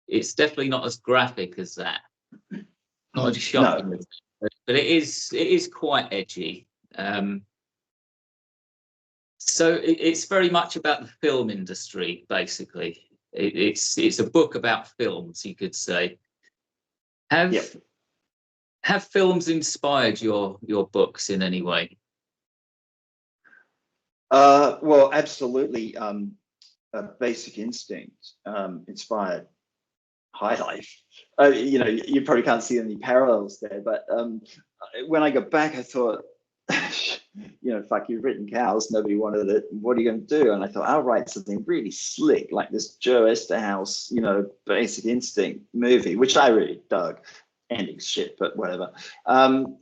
definitely not as graphic as that, not as shocking as that, but it is quite edgy. So it's very much about the film industry, basically. It's a book about films, you could say. Have films inspired your books in any way?
Well, absolutely. Basic Instinct inspired High Life. You probably can't see any parallels there, but when I got back, I thought, fuck, you've written Cows, nobody wanted it. What are you going to do? And I thought, I'll write something really slick, like this Joe Esterhaus, Basic Instinct movie, which I really dug. Ending's shit, but whatever. So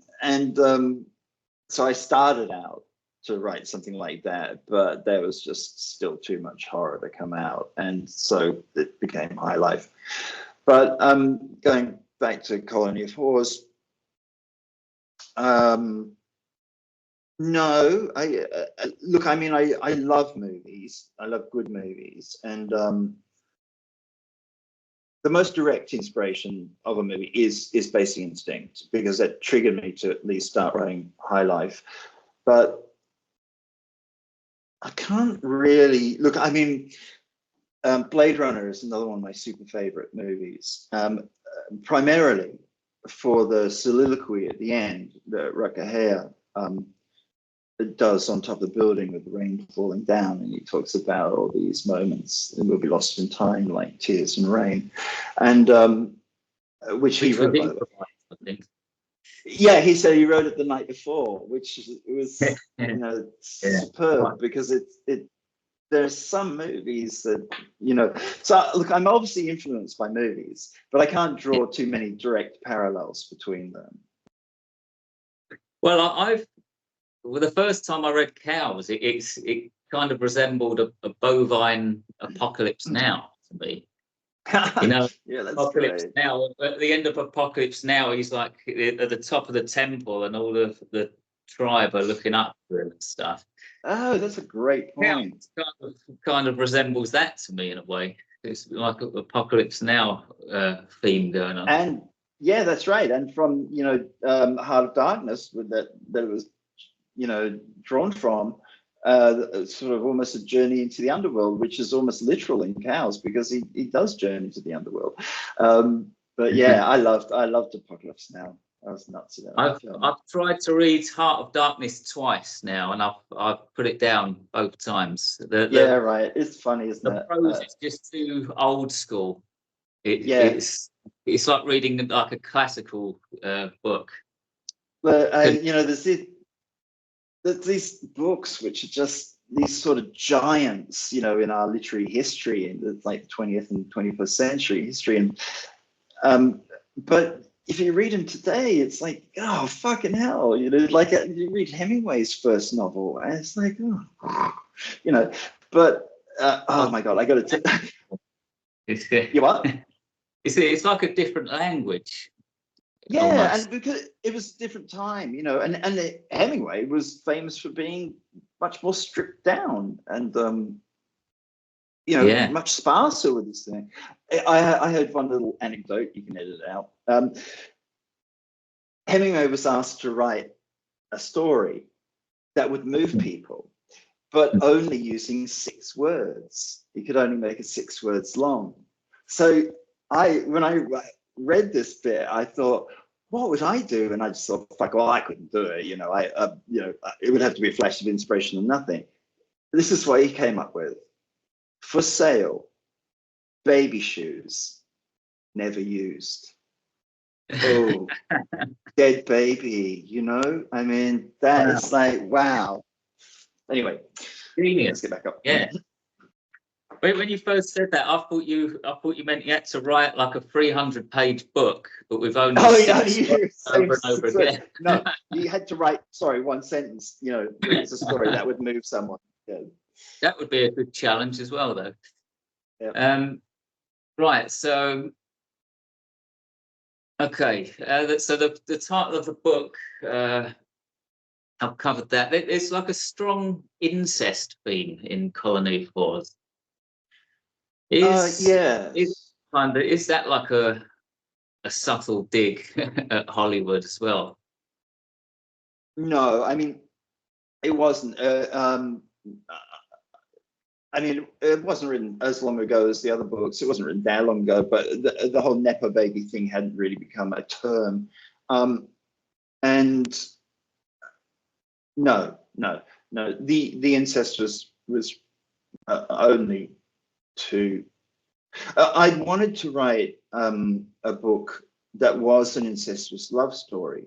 I started out to write something like that, but there was just still too much horror to come out, and so it became High Life. But going back to Colony of Whores, no, look, I mean, I love movies. I love good movies, and the most direct inspiration of a movie is Basic Instinct, because that triggered me to at least start writing High Life. But I can't really look. I mean, Blade Runner is another one of my super favorite movies, primarily for the soliloquy at the end that Rutger Hauer does on top of the building with the rain falling down, and he talks about all these moments that will be lost in time, like tears and rain, and which he wrote. I think. Yeah, he said he wrote it the night before, which was superb, because there's some movies that So look, I'm obviously influenced by movies, but I can't draw too many direct parallels between them.
Well, the first time I read Cows, it kind of resembled a bovine apocalypse now to me. You know,
yeah, that's
Apocalypse
great.
Now. At the end of Apocalypse Now, he's like at the top of the temple, and all of the tribe are looking up to him and stuff.
Oh, that's a great point.
Kind of resembles that to me in a way. It's like an Apocalypse Now theme going on.
And yeah, that's right. And from Heart of Darkness, that it was drawn from, sort of almost a journey into the underworld, which is almost literal in Cows, because he does journey to the underworld. But yeah, I loved Apocalypse Now. I was nuts about it.
I've tried to read Heart of Darkness twice now, and I've put it down both times.
Yeah, right. It's funny, isn't it?
The prose is just too old school. It's like reading like a classical book.
But there's these books which are just these sort of giants, in our literary history, and it's like 20th and 21st century history. And but if you read them today, it's like, oh, fucking hell, like you read Hemingway's first novel, and it's like, oh, but oh my God, I got to tell you what?
It's like a different language.
Yeah,
almost.
And because it was a different time, and Hemingway was famous for being much more stripped down and much sparser with this thing. I heard one little anecdote, you can edit it out. Hemingway was asked to write a story that would move people, but only using 6 words. He could only make it 6 words long. So when I read this bit, I thought, what would I do? And I just thought, fuck, well, I couldn't do it. It would have to be a flash of inspiration and nothing. This is what he came up with. For sale, baby shoes, never used. Oh, dead baby, I mean, that is like, wow. Anyway,
genius.
Let's get back up.
Yeah. When you first said that, I thought you meant you had to write like a 300-page book, but with only over and over again.
No, you had to write, one sentence, it's a story that would move someone. Yeah.
That would be a good challenge as well, though.
Yeah.
Right, so okay, so the title of the book, I've covered that. It's like a strong incest theme in Colony Force. Is that like a subtle dig at Hollywood as well?
No, I mean, it wasn't. I mean, it wasn't written as long ago as the other books. It wasn't written that long ago, but the whole Nepo baby thing hadn't really become a term. And no, the incest was only to. I wanted to write a book that was an incestuous love story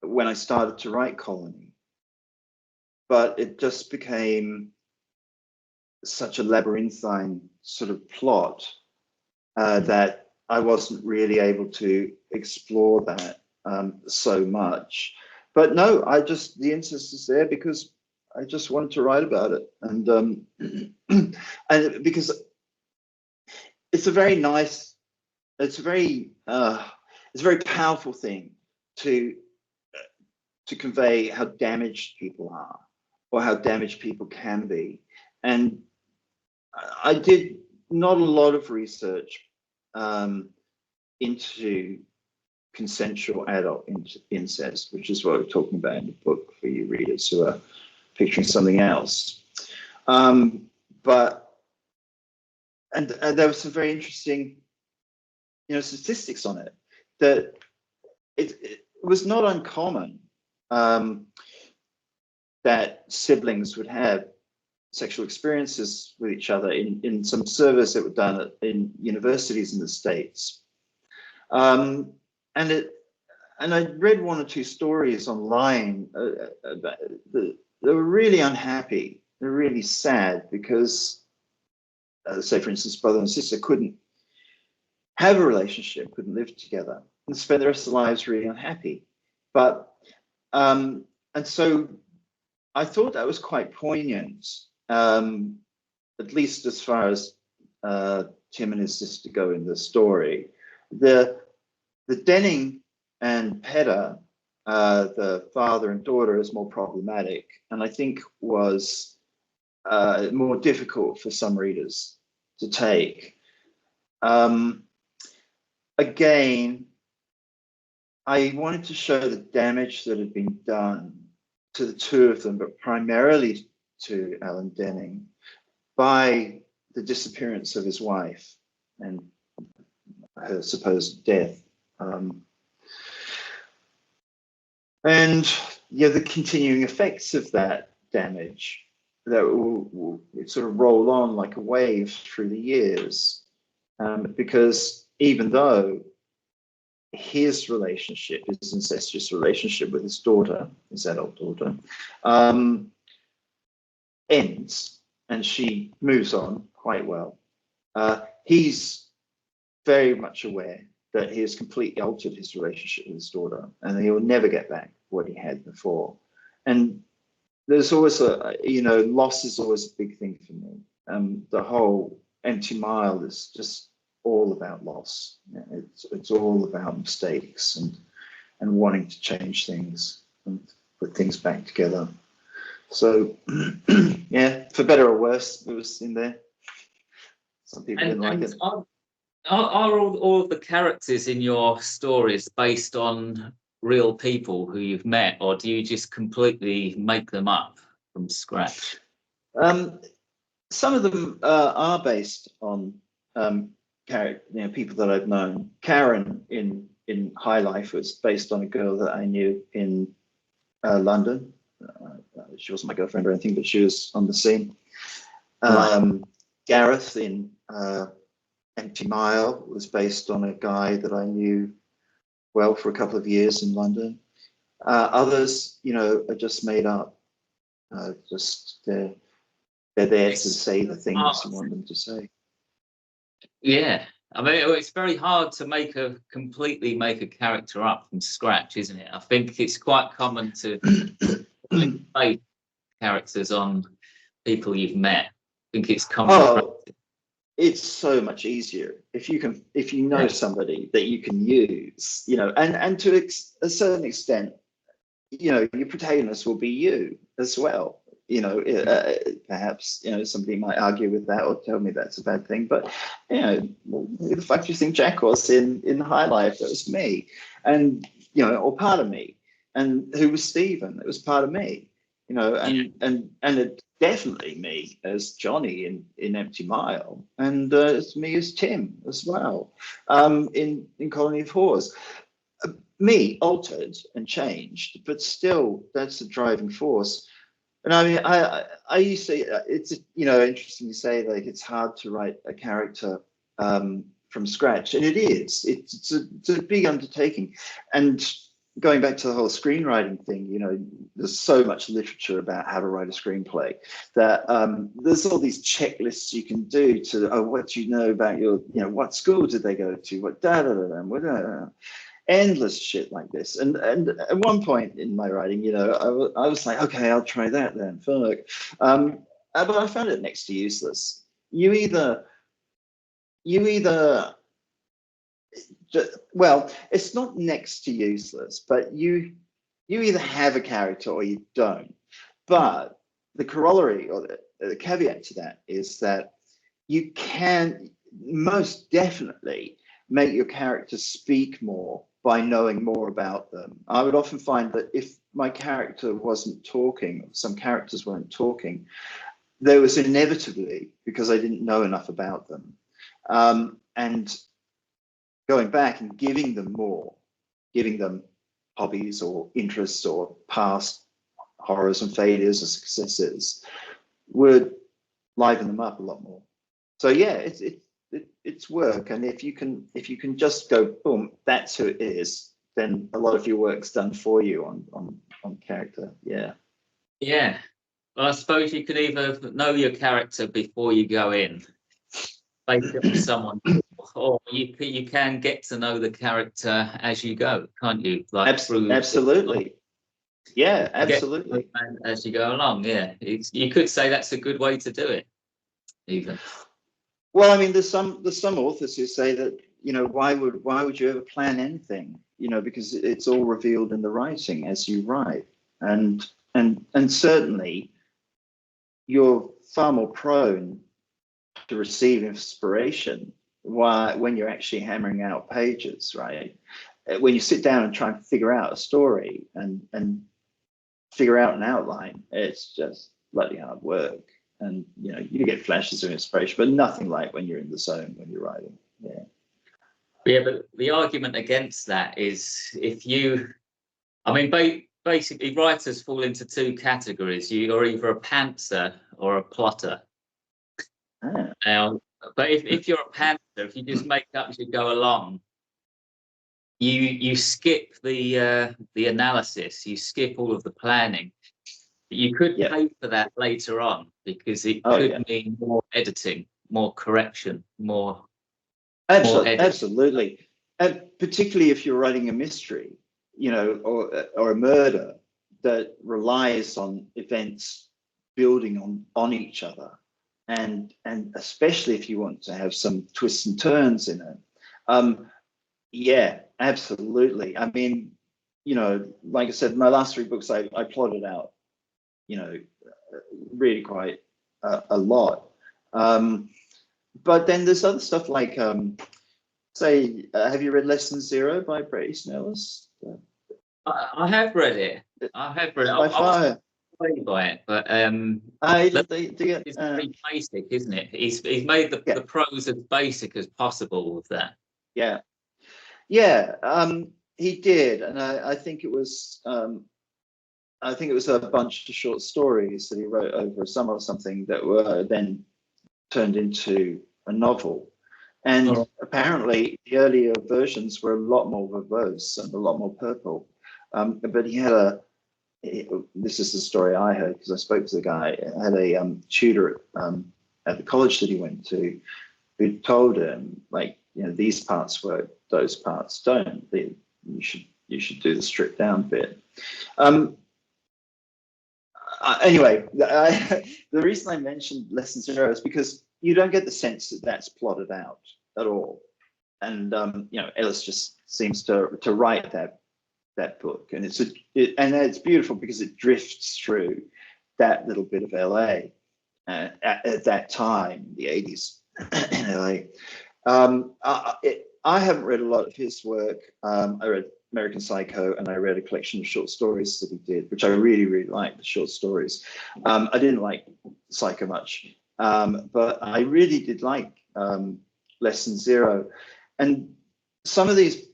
when I started to write Colony, but it just became such a labyrinthine sort of plot that I wasn't really able to explore that so much. But no, the incest is there because I just wanted to write about it, and and because it's a very powerful thing to convey how damaged people are or how damaged people can be. And I did not a lot of research into consensual adult incest, which is what we're talking about in the book for you readers who are picturing something else. But there was some very interesting, statistics on it, that it was not uncommon that siblings would have sexual experiences with each other in some surveys that were done in universities in the States. And I read 1 or 2 stories online about they were really unhappy. They're really sad because, say, for instance, brother and sister couldn't have a relationship, couldn't live together, and spend the rest of their lives really unhappy. But and so I thought that was quite poignant, at least as far as Tim and his sister go in the story. The Denning and Pedder, the father and daughter, is more problematic, and I think was more difficult for some readers to take. Again, I wanted to show the damage that had been done to the two of them, but primarily to Alan Denning, by the disappearance of his wife and her supposed death. And yeah, the continuing effects of that damage that will sort of roll on like a wave through the years. Because even though his relationship, his incestuous relationship with his daughter, his adult daughter, ends and she moves on quite well, he's very much aware that he has completely altered his relationship with his daughter and he will never get back what he had before. And there's always loss is always a big thing for me. The whole Empty Mile is just all about loss. It's all about mistakes and wanting to change things and put things back together. So yeah, for better or worse, it was in there. Some people didn't like it.
Are all of the characters in your stories based on real people who you've met, or do you just completely make them up from scratch?
Some of them are based on people that I've known. Karen in High Life was based on a girl that I knew in London. She wasn't my girlfriend or anything, but she was on the scene. Gareth in Empty Mile was based on a guy that I knew well for a couple of years in London. Others, are just made up. They're there to say the things you want them to say.
Yeah, I mean, it's very hard to completely make a character up from scratch, isn't it? I think it's quite common to base characters on people you've met. I think it's common.
Oh, it's so much easier if you know somebody that you can use, and to a certain extent, your protagonist will be you as well. Perhaps somebody might argue with that or tell me that's a bad thing, but who the fuck do you think Jack was in High Life? That was me, and or part of me. And who was Stephen? It was part of me, and it's definitely me as Johnny in Empty Mile, and it's me as Tim as well in Colony of Whores. Me altered and changed, but still that's the driving force. And I mean, I used to, it's interesting to say like it's hard to write a character from scratch, and it is. It's a big undertaking. And going back to the whole screenwriting thing, there's so much literature about how to write a screenplay that there's all these checklists you can do to, what do you know about your, what school did they go to, what endless shit like this. And at one point in my writing, I was like, okay, I'll try that then. Fuck. But I found it next to useless. You either well, it's not next to useless, but you either have a character or you don't. But the corollary or the caveat to that is that you can most definitely make your characters speak more by knowing more about them. I would often find that if my character wasn't talking, some characters weren't talking, there was inevitably, because I didn't know enough about them, and going back and giving them hobbies or interests or past horrors and failures or successes would liven them up a lot more. So yeah, it's work, and if you can just go boom, that's who it is, then a lot of your work's done for you on character. Yeah.
Well, I suppose you can either know your character before you go in, based it on someone, or you can get to know the character as you go, can't you? Like
absolutely. Yeah,
You get
absolutely.
as you go along. Yeah, you could say that's a good way to do it, even.
Well, I mean, there's some authors who say that, why would you ever plan anything? Because it's all revealed in the writing as you write, and certainly you're far more prone to receive inspiration when you're actually hammering out pages, right? When you sit down and try and figure out a story and figure out an outline, it's just bloody hard work. And you get flashes of inspiration, but nothing like when you're in the zone when you're writing.
Yeah, but the argument against that is basically writers fall into two categories. You're either a pantser or a plotter. Now, but if you're a pantser, if you just make up as you go along, you skip the analysis, you skip all of the planning. You could pay for that later on, because it could mean more editing, more correction, more
absolutely. And particularly if you're writing a mystery, or a murder that relies on events building on each other, and especially if you want to have some twists and turns in it. Yeah, absolutely. I mean, like I said, my last three books I plotted out, really quite a lot. But then there's other stuff like, say, have you read Lesson Zero by Bret Easton Ellis?
I have read it. I have read it.
By far.
By it, but
it's
pretty basic, isn't it? He's made the prose as basic as possible with that.
Yeah, he did, and I think it was a bunch of short stories that he wrote over a summer or something that were then turned into a novel. And apparently the earlier versions were a lot more verbose and a lot more purple. But he had this is the story I heard, because I spoke to the guy, had a tutor at the college that he went to, who told him, like, these parts work, those parts don't. You should do the stripped down bit. Anyway, the reason I mentioned Lesson Zero is because you don't get the sense that that's plotted out at all. And Ellis just seems to write that book, and it's beautiful because it drifts through that little bit of LA at that time, the 80s in LA. I haven't read a lot of his work. I read American Psycho, and I read a collection of short stories that he did, which I really, really liked, the short stories. I didn't like Psycho much, but I really did like Lesson Zero. And some of these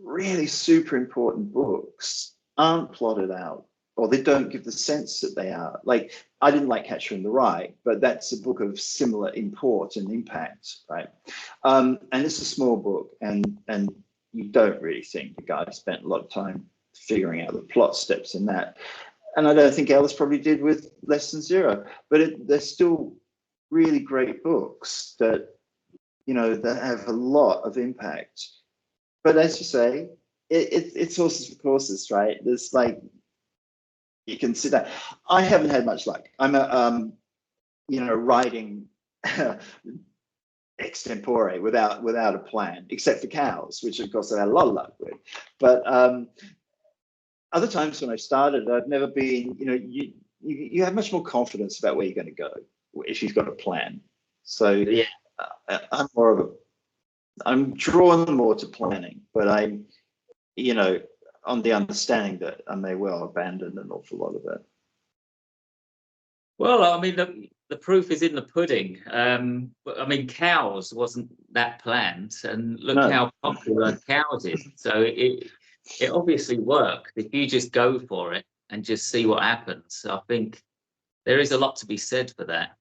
really super important books aren't plotted out, or they don't give the sense that they are. Like, I didn't like Catcher in the Rye, but that's a book of similar import and impact, right? And it's a small book, and you don't really think the guy spent a lot of time figuring out the plot steps in that. And I don't think Ellis probably did with Lesson Zero, but they're still really great books that, that have a lot of impact. But as you say, it's horses for courses, right? There's like, you can see that. I haven't had much luck. I'm writing extempore without a plan, except for Cows, which of course I had a lot of luck with. But other times when I've started, I've never been, you have much more confidence about where you're going to go if you've got a plan. So yeah, I'm drawn more to planning, but I'm, on the understanding that I may well abandon an awful lot of it.
Well, I mean, the proof is in the pudding. I mean, Cows wasn't that planned, and look how popular Cows is. So it obviously worked. If you just go for it and just see what happens, I think there is a lot to be said for that.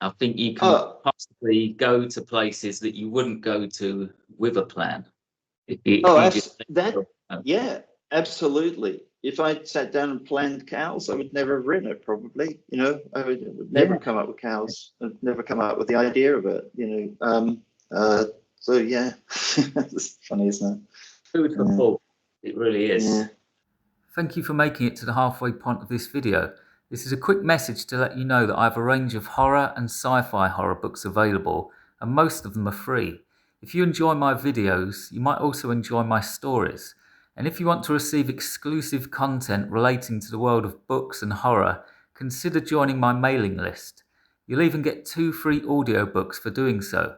I think you can possibly go to places that you wouldn't go to with a plan.
Yeah, absolutely. If I sat down and planned Cows, I would never have written it, probably. I would never come up with Cows. I'd never come up with the idea of it, so yeah, it's funny, isn't it?
Food for thought. It really is. Yeah.
Thank you for making it to the halfway point of this video. This is a quick message to let you know that I have a range of horror and sci-fi horror books available, and most of them are free. If you enjoy my videos, you might also enjoy my stories. And if you want to receive exclusive content relating to the world of books and horror, consider joining my mailing list. You'll even get 2 free audiobooks for doing so.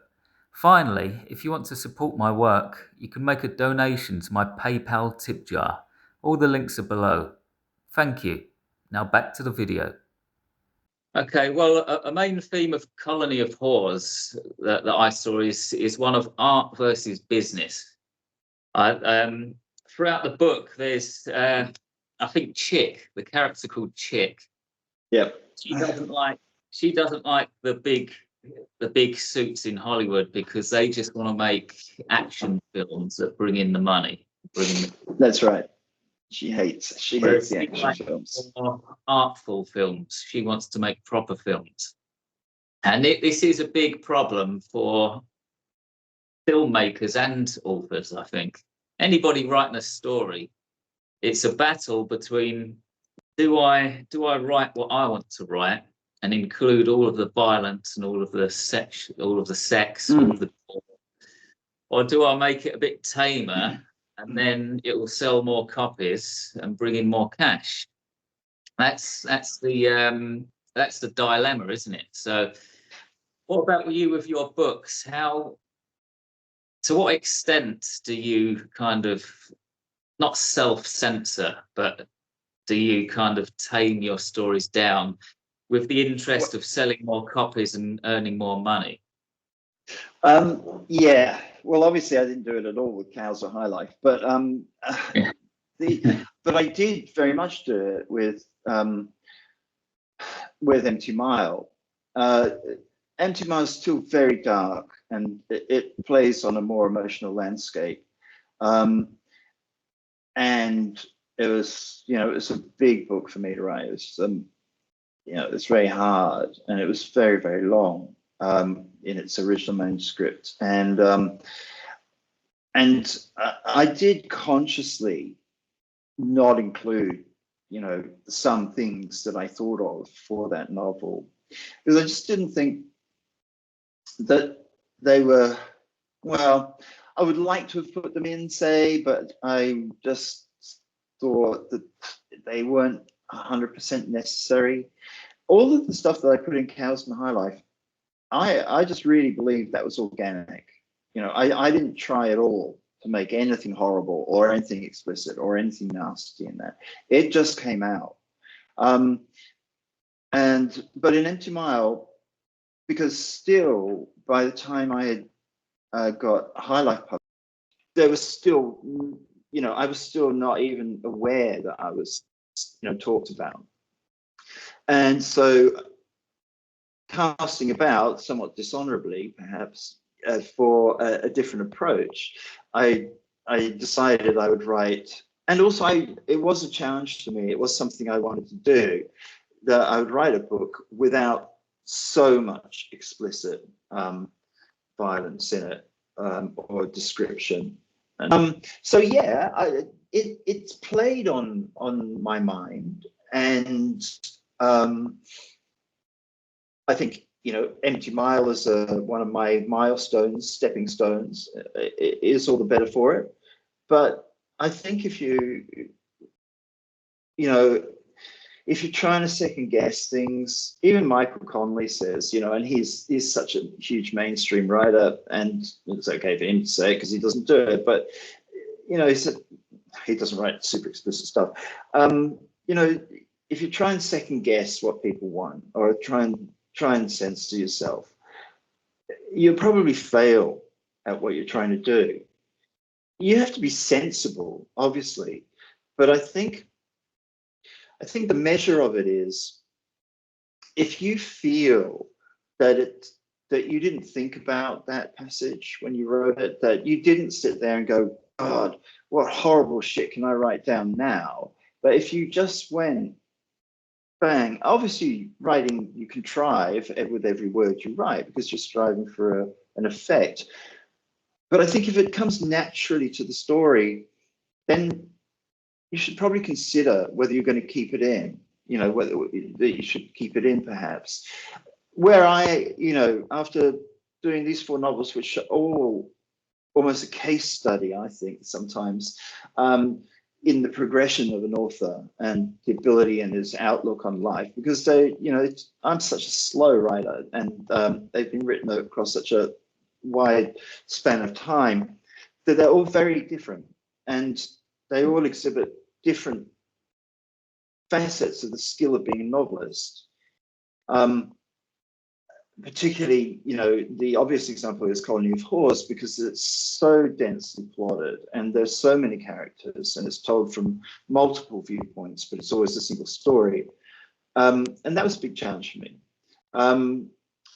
Finally, if you want to support my work, you can make a donation to my PayPal tip jar. All the links are below. Thank you. Now back to the video.
Okay, well, a main theme of Colony of Horrors that I saw is one of art versus business. Throughout the book, there's I think Chick, the character called Chick.
Yep.
She doesn't like the big suits in Hollywood because they just want to make action films that bring in the money.
That's right. She hates the action films.
More artful films. She wants to make proper films. And this is a big problem for filmmakers and authors, I think. Anybody writing a story, it's a battle between do I write what I want to write and include all of the violence and all of the sex, all of the or do I make it a bit tamer and then it will sell more copies and bring in more cash? That's the dilemma, isn't it? So what about you with your books? To what extent do you kind of not self-censor, but do you kind of tame your stories down with the interest of selling more copies and earning more money?
Yeah. Well, obviously, I didn't do it at all with Cows or High Life, but but I did very much do it with Empty Mile. Empty Mile is still very dark, and it plays on a more emotional landscape. And it was a big book for me to write. It was it was very hard, and it was very, very long in its original manuscript. And I did consciously not include some things that I thought of for that novel, because I just didn't think that they were, well, I would like to have put them in, say, but I just thought that they weren't 100% necessary. All of the stuff that I put in Cows and High Life, I just really believe that was organic. I didn't try at all to make anything horrible or anything explicit or anything nasty in that. It just came out. But in Empty Mile, because still by the time I had got High Life published, there was still, I was still not even aware that I was, talked about. And so, casting about, somewhat dishonorably perhaps, for a different approach, I decided I would write, and also it was a challenge to me. It was something I wanted to do, that I would write a book without so much explicit violence in it, or description. So yeah, it's played on my mind, and I think Empty Mile is one of my milestones, stepping stones. It is all the better for it. But I think if you're trying to second guess things, even Michael Connelly says, and he's such a huge mainstream writer, and it's okay for him to say it because he doesn't do it, but he said he doesn't write super explicit stuff. If you try and second guess what people want, or try and censor yourself, you'll probably fail at what you're trying to do. You have to be sensible, obviously, but I think the measure of it is, if you feel that you didn't think about that passage when you wrote it, that you didn't sit there and go, God, what horrible shit can I write down now? But if you just went, bang, obviously writing, you contrive with every word you write because you're striving for an effect. But I think if it comes naturally to the story, then you should probably consider whether you're going to keep it in, whether that you should keep it in perhaps. Where I, after doing these 4 novels, which are all almost a case study, I think, sometimes, in the progression of an author and the ability and his outlook on life, because I'm such a slow writer, and they've been written across such a wide span of time that they're all very different, and they all exhibit different facets of the skill of being a novelist. Particularly, the obvious example is Colony of Whores, because it's so densely plotted and there's so many characters and it's told from multiple viewpoints, but it's always a single story. And that was a big challenge for me.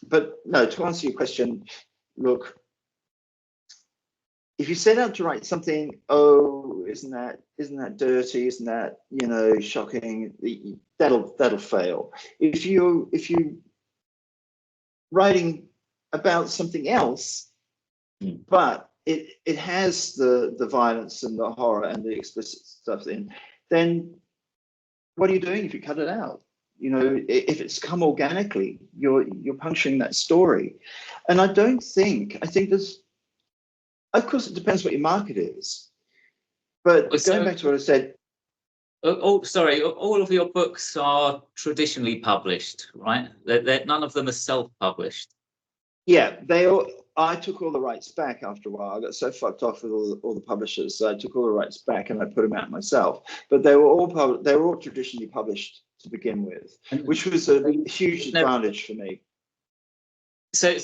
But no, to answer your question, look, if you set out to write something, isn't that dirty? Isn't that, shocking? That'll fail. If you writing about something else, but it has the violence and the horror and the explicit stuff in, then what are you doing if you cut it out? If it's come organically, you're puncturing that story. And I think there's, of course, it depends what your market is. But going back to what I said.
Sorry, all of your books are traditionally published, right? None of them are self-published.
Yeah, I took all the rights back after a while. I got so fucked off with all the publishers, so I took all the rights back and I put them out myself. But they were all traditionally published to begin with, which was a huge advantage for me.
So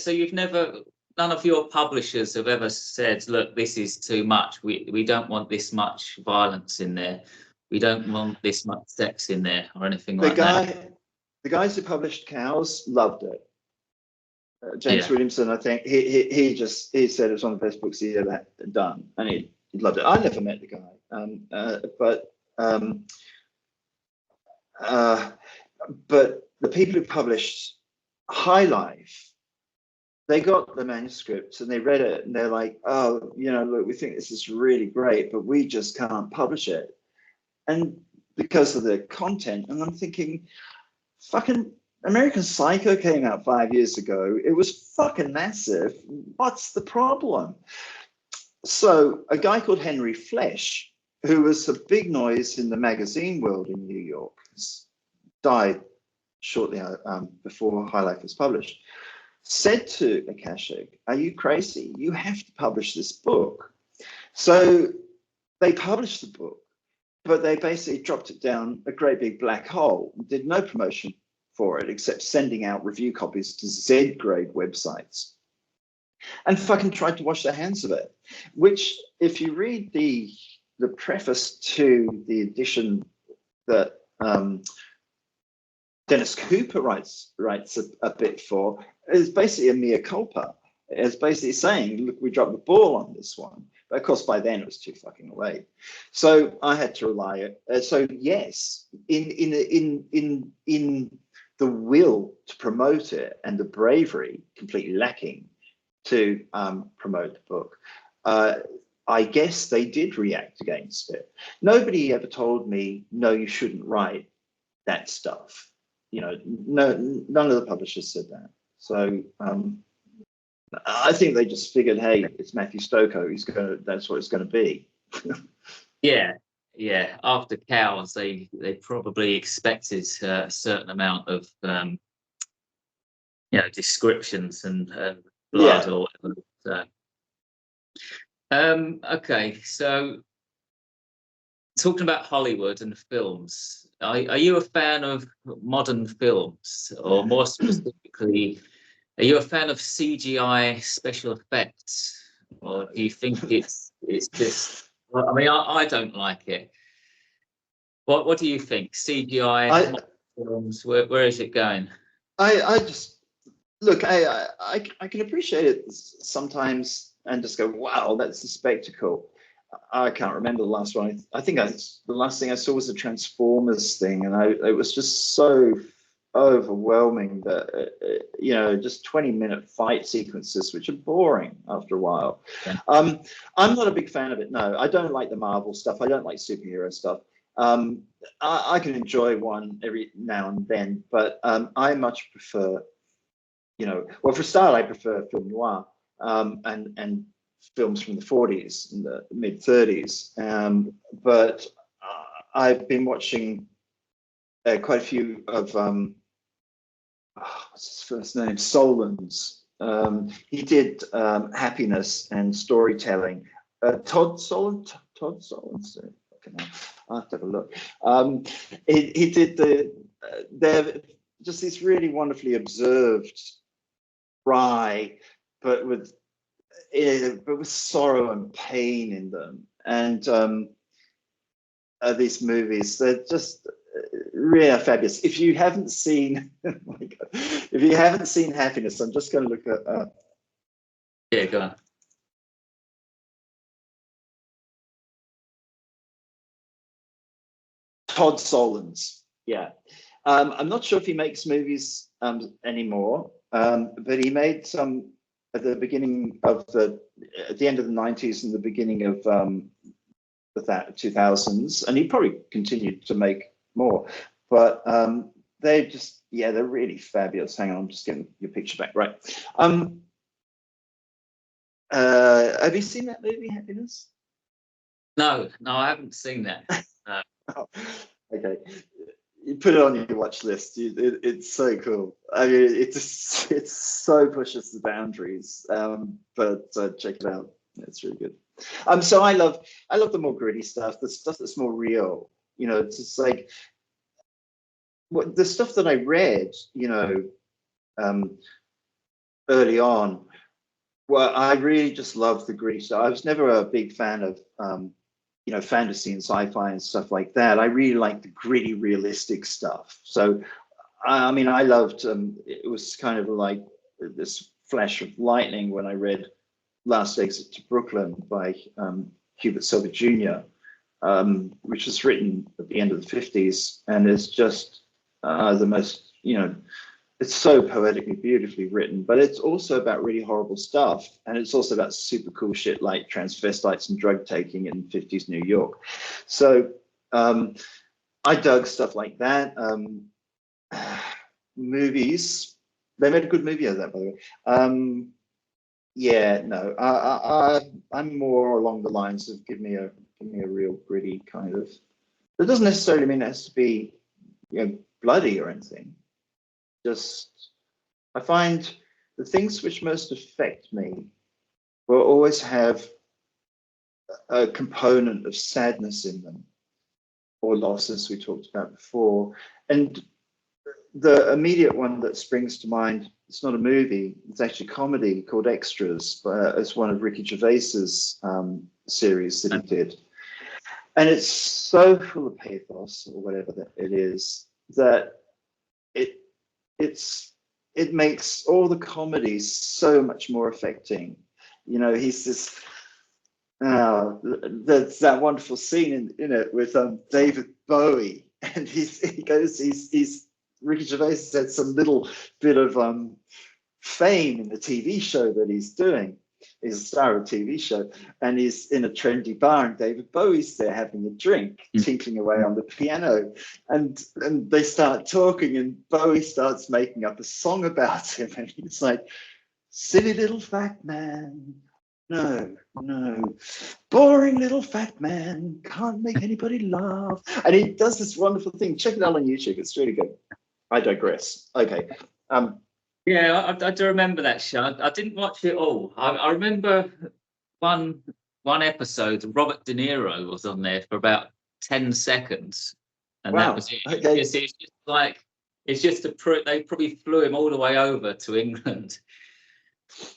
none of your publishers have ever said, look, this is too much. We don't want this much violence in there. We don't want this much sex in there or anything like that.
The guys who published Cows loved it. James Williamson, I think, he said it was one of the best books he'd ever done, and he loved it. I never met the guy, but the people who published High Life, they got the manuscripts and they read it and they're like, oh, look, we think this is really great, but we just can't publish it. And because of the content, and I'm thinking, fucking American Psycho came out 5 years ago. It was fucking massive. What's the problem? So a guy called Henry Flesh, who was a big noise in the magazine world in New York, died shortly before High Life was published, said to Akashic, are you crazy? You have to publish this book. So they published the book, but they basically dropped it down a great big black hole, did no promotion for it except sending out review copies to Z-grade websites, and fucking tried to wash their hands of it. Which, if you read the preface to the edition that Dennis Cooper writes a bit for, is basically a mea culpa. It's basically saying, look, we dropped the ball on this one. But of course, by then it was too fucking late. So I had to rely. So yes, in the will to promote it and the bravery completely lacking to promote the book, I guess they did react against it. Nobody ever told me, no, you shouldn't write that stuff. No, none of the publishers said that. So I think they just figured, hey, it's Matthew Stokoe. That's what it's going to be.
Yeah. After Cows, they probably expected a certain amount of descriptions and blood or whatever. Okay, so talking about Hollywood and films, are you a fan of modern films, or more specifically, are you a fan of CGI special effects, or do you think it's just? I mean, I don't like it. What do you think? CGI films, where is it going?
I just look. I can appreciate it sometimes and just go, wow, that's a spectacle. I can't remember the last one. I think the last thing I saw was a Transformers thing, and it was just so overwhelming that just 20-minute fight sequences which are boring after a while. I'm not a big fan of it. No, I don't like the Marvel stuff. I don't like superhero stuff. I can enjoy one every now and then, but I much prefer, well, for a start, I prefer film noir and films from the 40s and the mid 30s. But I've been watching quite a few of what's his first name? Solondz. He did Happiness and Storytelling. Todd Solondz. Okay, I'll have to have a look. He did they're just these really wonderfully observed, dry, but with sorrow and pain in them. And these movies, they're just really fabulous. If you haven't seen, oh my God, if you haven't seen Happiness, I'm just going to look at.
Yeah, go on.
Todd Solondz. Yeah, I'm not sure if he makes movies anymore, but he made some at the beginning of at the end of the 90s and the beginning of the 2000s, and he probably continued to make more. But they're just, they're really fabulous. Hang on, I'm just getting your picture back. Right. Have you seen that movie, Happiness?
No, I haven't seen that.
Oh, okay, you put it on your watch list. It's so cool. I mean, it so pushes the boundaries. But check it out. It's really good. So I love the more gritty stuff, the stuff that's more real. It's just like the stuff that I read, early on. Well, I really just loved the gritty stuff. I was never a big fan of fantasy and sci-fi and stuff like that. I really like the gritty, realistic stuff. So, I mean, I loved, it was kind of like this flash of lightning when I read Last Exit to Brooklyn by Hubert Silver Jr., which was written at the end of the 50s. And it's just the most, it's so poetically, beautifully written, but it's also about really horrible stuff. And it's also about super cool shit like transvestites and drug taking in 50s New York. So I dug stuff like that. Movies, they made a good movie of that, by the way. I'm more along the lines of give me a real gritty kind of. It doesn't necessarily mean it has to be bloody or anything. Just, I find the things which most affect me will always have a component of sadness in them, or loss, as we talked about before. And the immediate one that springs to mind, it's not a movie, it's actually a comedy called Extras, as one of Ricky Gervais's series that he did. And it's so full of pathos, or whatever that it is, that it makes all the comedies so much more affecting. He's this. There's that wonderful scene in it with David Bowie, and he's Ricky Gervais has had some little bit of fame in the TV show that he's doing. He's a star of a TV show, and he's in a trendy bar, and David Bowie's there having a drink, tinkling away on the piano, and they start talking, and Bowie starts making up a song about him, and he's like, "Silly little fat man, no, boring little fat man, can't make anybody laugh," and he does this wonderful thing. Check it out on YouTube; it's really good. I digress. Okay.
Yeah, I do remember that show. I didn't watch it all. I remember one episode. Robert De Niro was on there for about 10 seconds, and that was it.
Okay.
It's just like they probably flew him all the way over to England,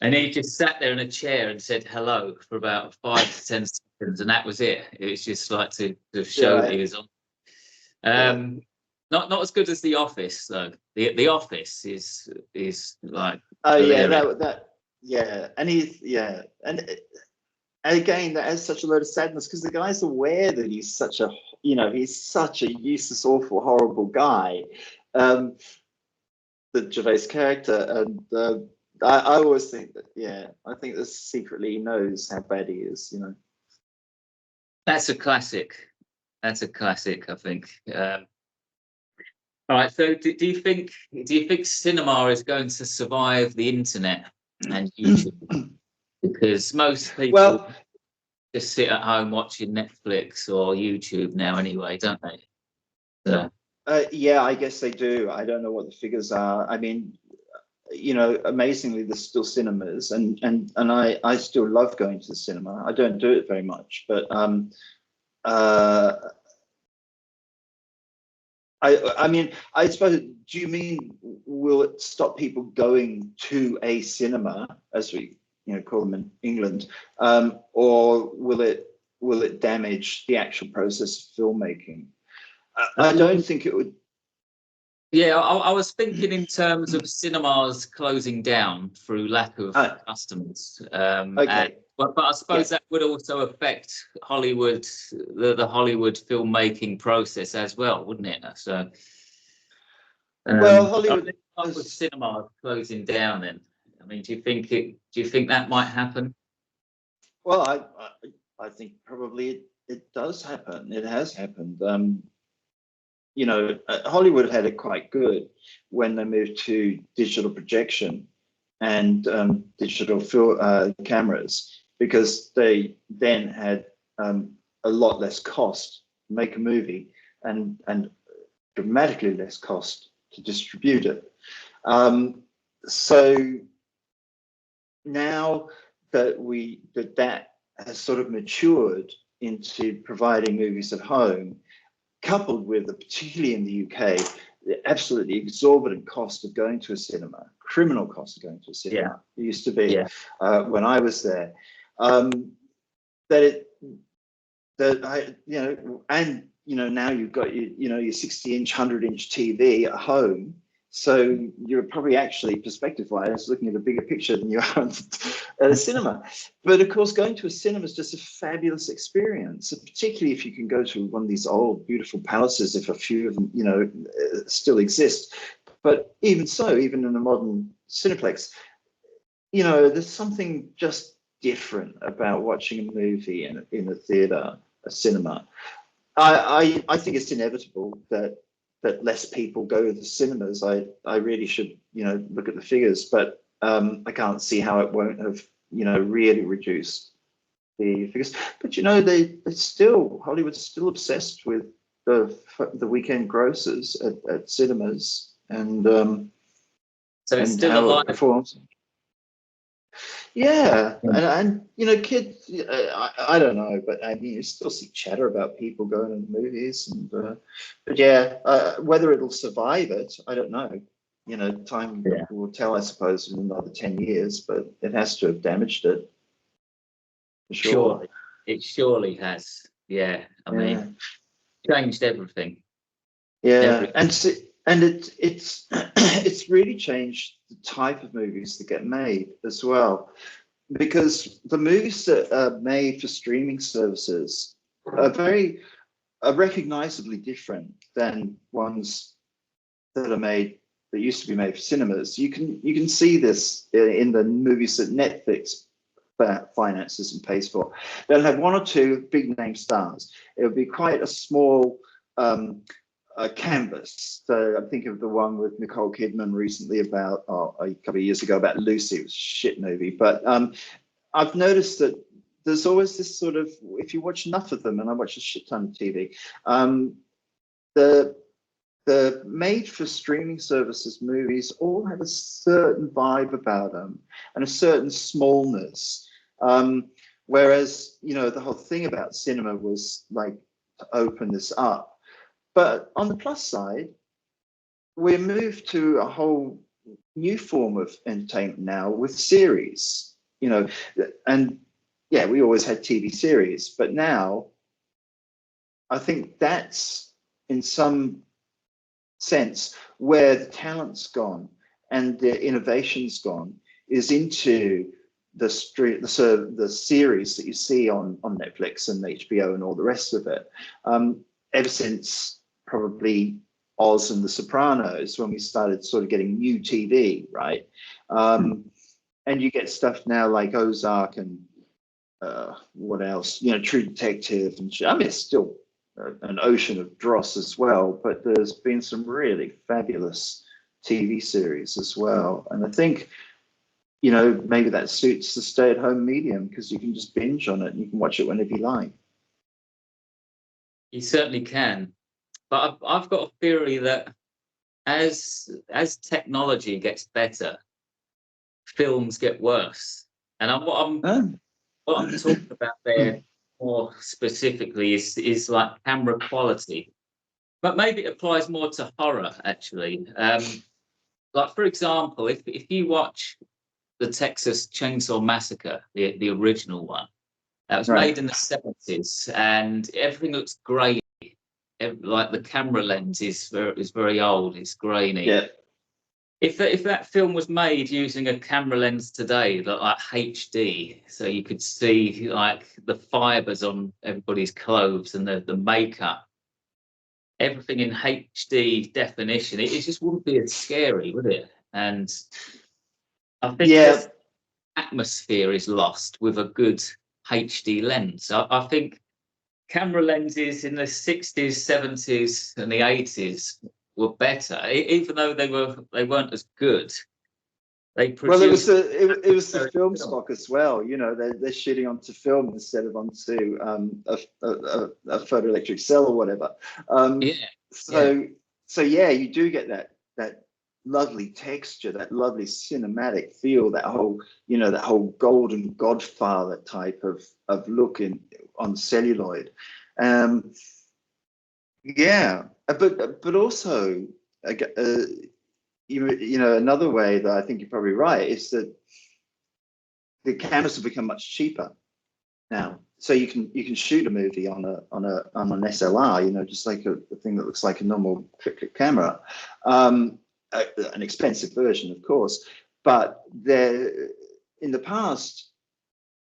and he just sat there in a chair and said hello for about 5 to 10 seconds, and that was it. It was just like to show that he was on. Not as good as The Office, though. The Office is like.
Oh yeah, and and again that has such a load of sadness because the guy's aware that he's such a useless, awful, horrible guy, the Gervais character, and I always think that I think that secretly he knows how bad he is.
That's a classic. That's a classic, I think. All right. So, do you think cinema is going to survive the internet and YouTube? Because most people
Well,
just sit at home watching Netflix or YouTube now, anyway, don't they? So,
yeah, I guess they do. I don't know what the figures are. I mean, amazingly, there's still cinemas, and I still love going to the cinema. I don't do it very much, but I mean, I suppose. Do you mean will it stop people going to a cinema, as we call them in England, or will it damage the actual process of filmmaking? I don't think it would.
Yeah, I was thinking in terms of cinemas closing down through lack of customers.
Okay.
But I suppose that would also affect Hollywood, the Hollywood filmmaking process as well, wouldn't it? So,
well, Hollywood
with cinema closing down. Then, I mean, do you think that might happen?
Well, I think probably it does happen. It has happened. Hollywood had it quite good when they moved to digital projection and digital cameras, because they then had a lot less cost to make a movie and dramatically less cost to distribute it. So now that has sort of matured into providing movies at home, coupled with, particularly in the UK, the absolutely exorbitant cost of going to a cinema, criminal cost of going to a cinema. It used to be when I was there. Now you've got your 60-inch, 100-inch TV at home, so you're probably actually, perspective-wise, looking at a bigger picture than you are at a cinema. But of course, going to a cinema is just a fabulous experience, particularly if you can go to one of these old, beautiful palaces, if a few of them, still exist. But even so, even in a modern cineplex, there's something just different about watching a movie in a theater, a cinema. I think it's inevitable that less people go to the cinemas. I really should look at the figures, but I can't see how it won't have really reduced the figures. But Hollywood's still obsessed with the weekend grosses at cinemas, and
so it's still alive.
Performs. Yeah, and kids. I don't know, but I mean, you still see chatter about people going to the movies, and but yeah, whether it'll survive it, I don't know. Time will tell, I suppose, in another 10 years, but it has to have damaged it. For sure.
Surely, it surely has. Yeah, I mean, changed everything.
Yeah, and it's it's really changed the type of movies that get made as well, because the movies that are made for streaming services are recognizably different than ones that used to be made for cinemas. You can see this in the movies that Netflix finances and pays for. They'll have one or two big name stars. It'll be quite a small canvas. So I'm thinking of the one with Nicole Kidman recently about a couple of years ago about Lucy. It was a shit movie, but I've noticed that there's always this sort of, if you watch enough of them, and I watch a shit ton of TV, the made for streaming services movies all have a certain vibe about them and a certain smallness. Whereas, the whole thing about cinema was like to open this up. But on the plus side, we're moved to a whole new form of entertainment now with series, and yeah, we always had TV series, but now I think that's in some sense where the talent's gone and the innovation's gone, is into the series that you see on Netflix and HBO and all the rest of it. Ever since probably Oz and The Sopranos, when we started sort of getting new TV, right? And you get stuff now like Ozark and what else? True Detective, and I mean, it's still an ocean of dross as well, but there's been some really fabulous TV series as well. And I think, maybe that suits the stay-at-home medium because you can just binge on it and you can watch it whenever you like.
You certainly can. But I've got a theory that as technology gets better, films get worse. And what I'm talking about there more specifically is like camera quality. But maybe it applies more to horror, actually. Like, for example, if you watch the Texas Chainsaw Massacre, the original one, that was made in the 70s, and everything looks grainy. Like the camera lens is very old, it's grainy.
Yeah.
If that film was made using a camera lens today, like HD, so you could see like the fibers on everybody's clothes and the makeup, everything in HD definition, it just wouldn't be as scary, would it? And I think this atmosphere is lost with a good HD lens. I think camera lenses in the 60s, 70s, and the 80s were better, even though they weren't as good. They produced.
Well, it was the film stock as well. They're shooting onto film instead of onto a photoelectric cell or whatever. So you do get that lovely texture, that lovely cinematic feel, that whole golden Godfather type of look on celluloid. But also, another way that I think you're probably right is that the cameras have become much cheaper now. So you can shoot a movie on an SLR, just like a thing that looks like a normal click camera, an expensive version, of course. But in the past,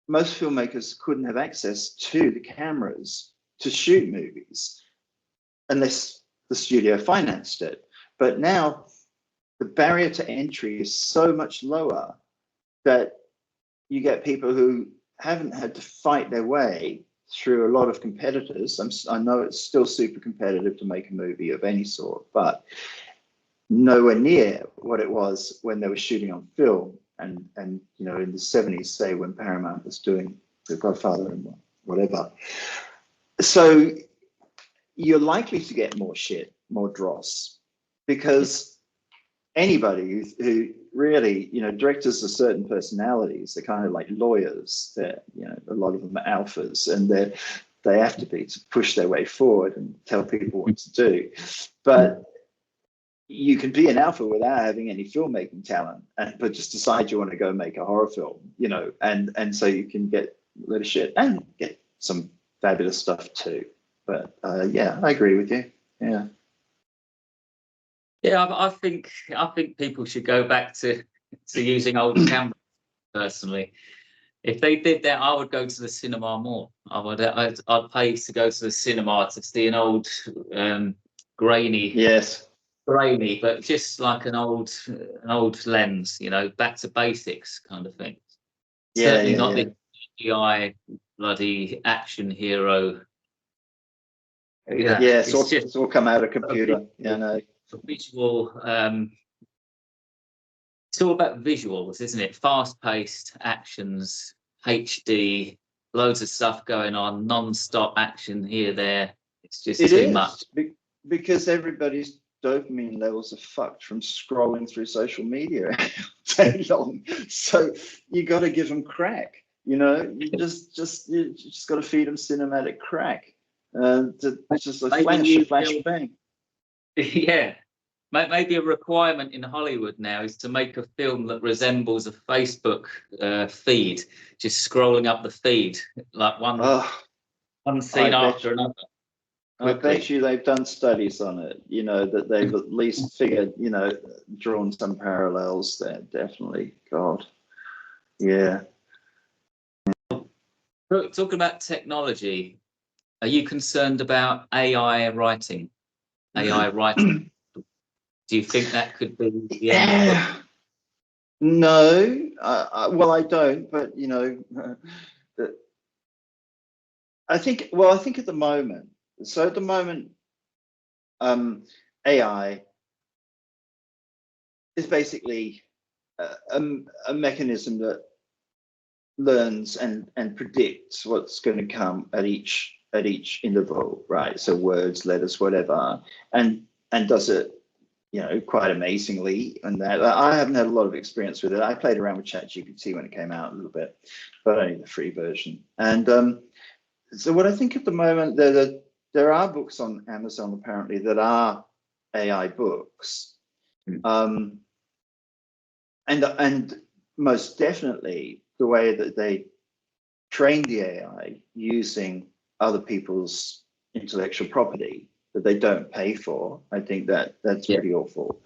most filmmakers couldn't have access to the cameras to shoot movies unless the studio financed it. But now the barrier to entry is so much lower that you get people who haven't had to fight their way through a lot of competitors. I know it's still super competitive to make a movie of any sort, but nowhere near what it was when they were shooting on film. And in the 70s, say, when Paramount was doing The Godfather and whatever. So you're likely to get more dross, because anybody who really, directors are certain personalities. They're kind of like lawyers. They're, a lot of them are alphas, and they have to be to push their way forward and tell people what to do. But you can be an alpha without having any filmmaking talent, but just decide you want to go make a horror film, and so you can get a lot of shit and get some fabulous stuff too. But I agree with you.
I think people should go back to using old cameras. Personally, if they did that, I would go to the cinema more. I'd pay to go to the cinema to see an old grainy.
Yes.
Grainy, but just like an old lens, back to basics kind of thing. Certainly not the CGI bloody action hero.
It's all come out of computer.
Visual. It's all about visuals, isn't it? Fast-paced actions, HD, loads of stuff going on, non-stop action here, there. It's just too much.
Because everybody's dopamine levels are fucked from scrolling through social media all day long. So you got to give them crack. You just got to feed them cinematic crack. It's just a flash, bang.
Yeah. Maybe a requirement in Hollywood now is to make a film that resembles a Facebook feed, just scrolling up the feed like one scene after another.
I bet you they've done studies on it, that they've at least figured, drawn some parallels there, definitely. God. Yeah.
Talking about technology, are you concerned about AI writing? Do you think that could be the end of it?
No, I don't, but I think at the moment So at the moment, AI is basically a mechanism that learns and predicts what's going to come at each interval, right? So words, letters, whatever, and does it, you know, quite amazingly. And that I haven't had a lot of experience with it. I played around with ChatGPT when it came out a little bit, but only the free version. And so what I think at the moment, there are books on Amazon apparently that are AI books, and most definitely the way that they train the AI using other people's intellectual property that they don't pay for. I think that's pretty awful.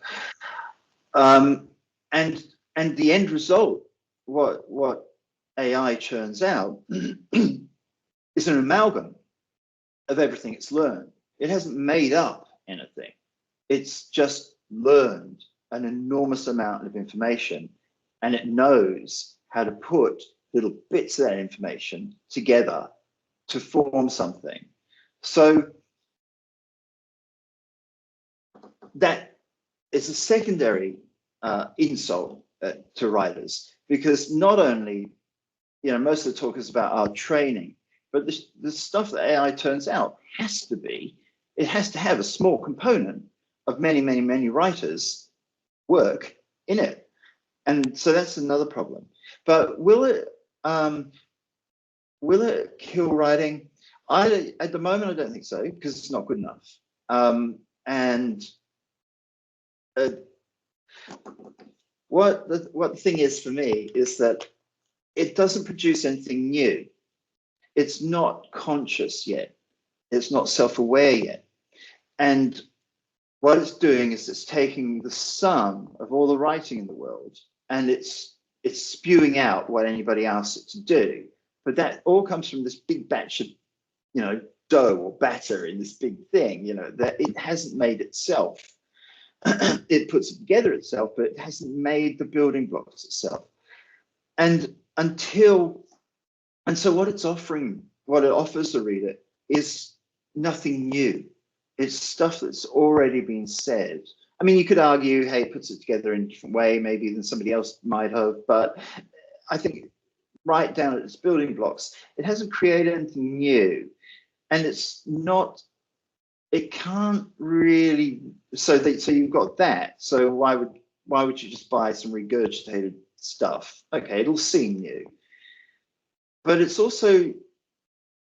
And the end result, what AI churns out, is an amalgam of everything it's learned. It hasn't made up anything. It's just learned an enormous amount of information, and it knows how to put little bits of that information together to form something. So that is a secondary insult to writers, because not only, you know, most of the talk is about our training, but the stuff that AI turns out has to have a small component of many writers' work in it. And so that's another problem. But will it kill writing? At the moment, I don't think so, because it's not good enough. What the thing is for me is that it doesn't produce anything new. It's not conscious yet. It's not self-aware yet. And what it's doing is it's taking the sum of all the writing in the world, and it's spewing out what anybody asks it to do. But that all comes from this big batch of, you know, dough or batter in this big thing, you know, that it hasn't made itself. It puts it together itself, but it hasn't made the building blocks itself. And so what it's offering, what it offers the reader, is nothing new. It's stuff that's already been said. I mean, you could argue, hey, it puts it together in a different way, maybe than somebody else might have, but I think right down at its building blocks, it hasn't created anything new. And it can't really, so you've got that. So why would you just buy some regurgitated stuff? Okay, it'll seem new. But it's also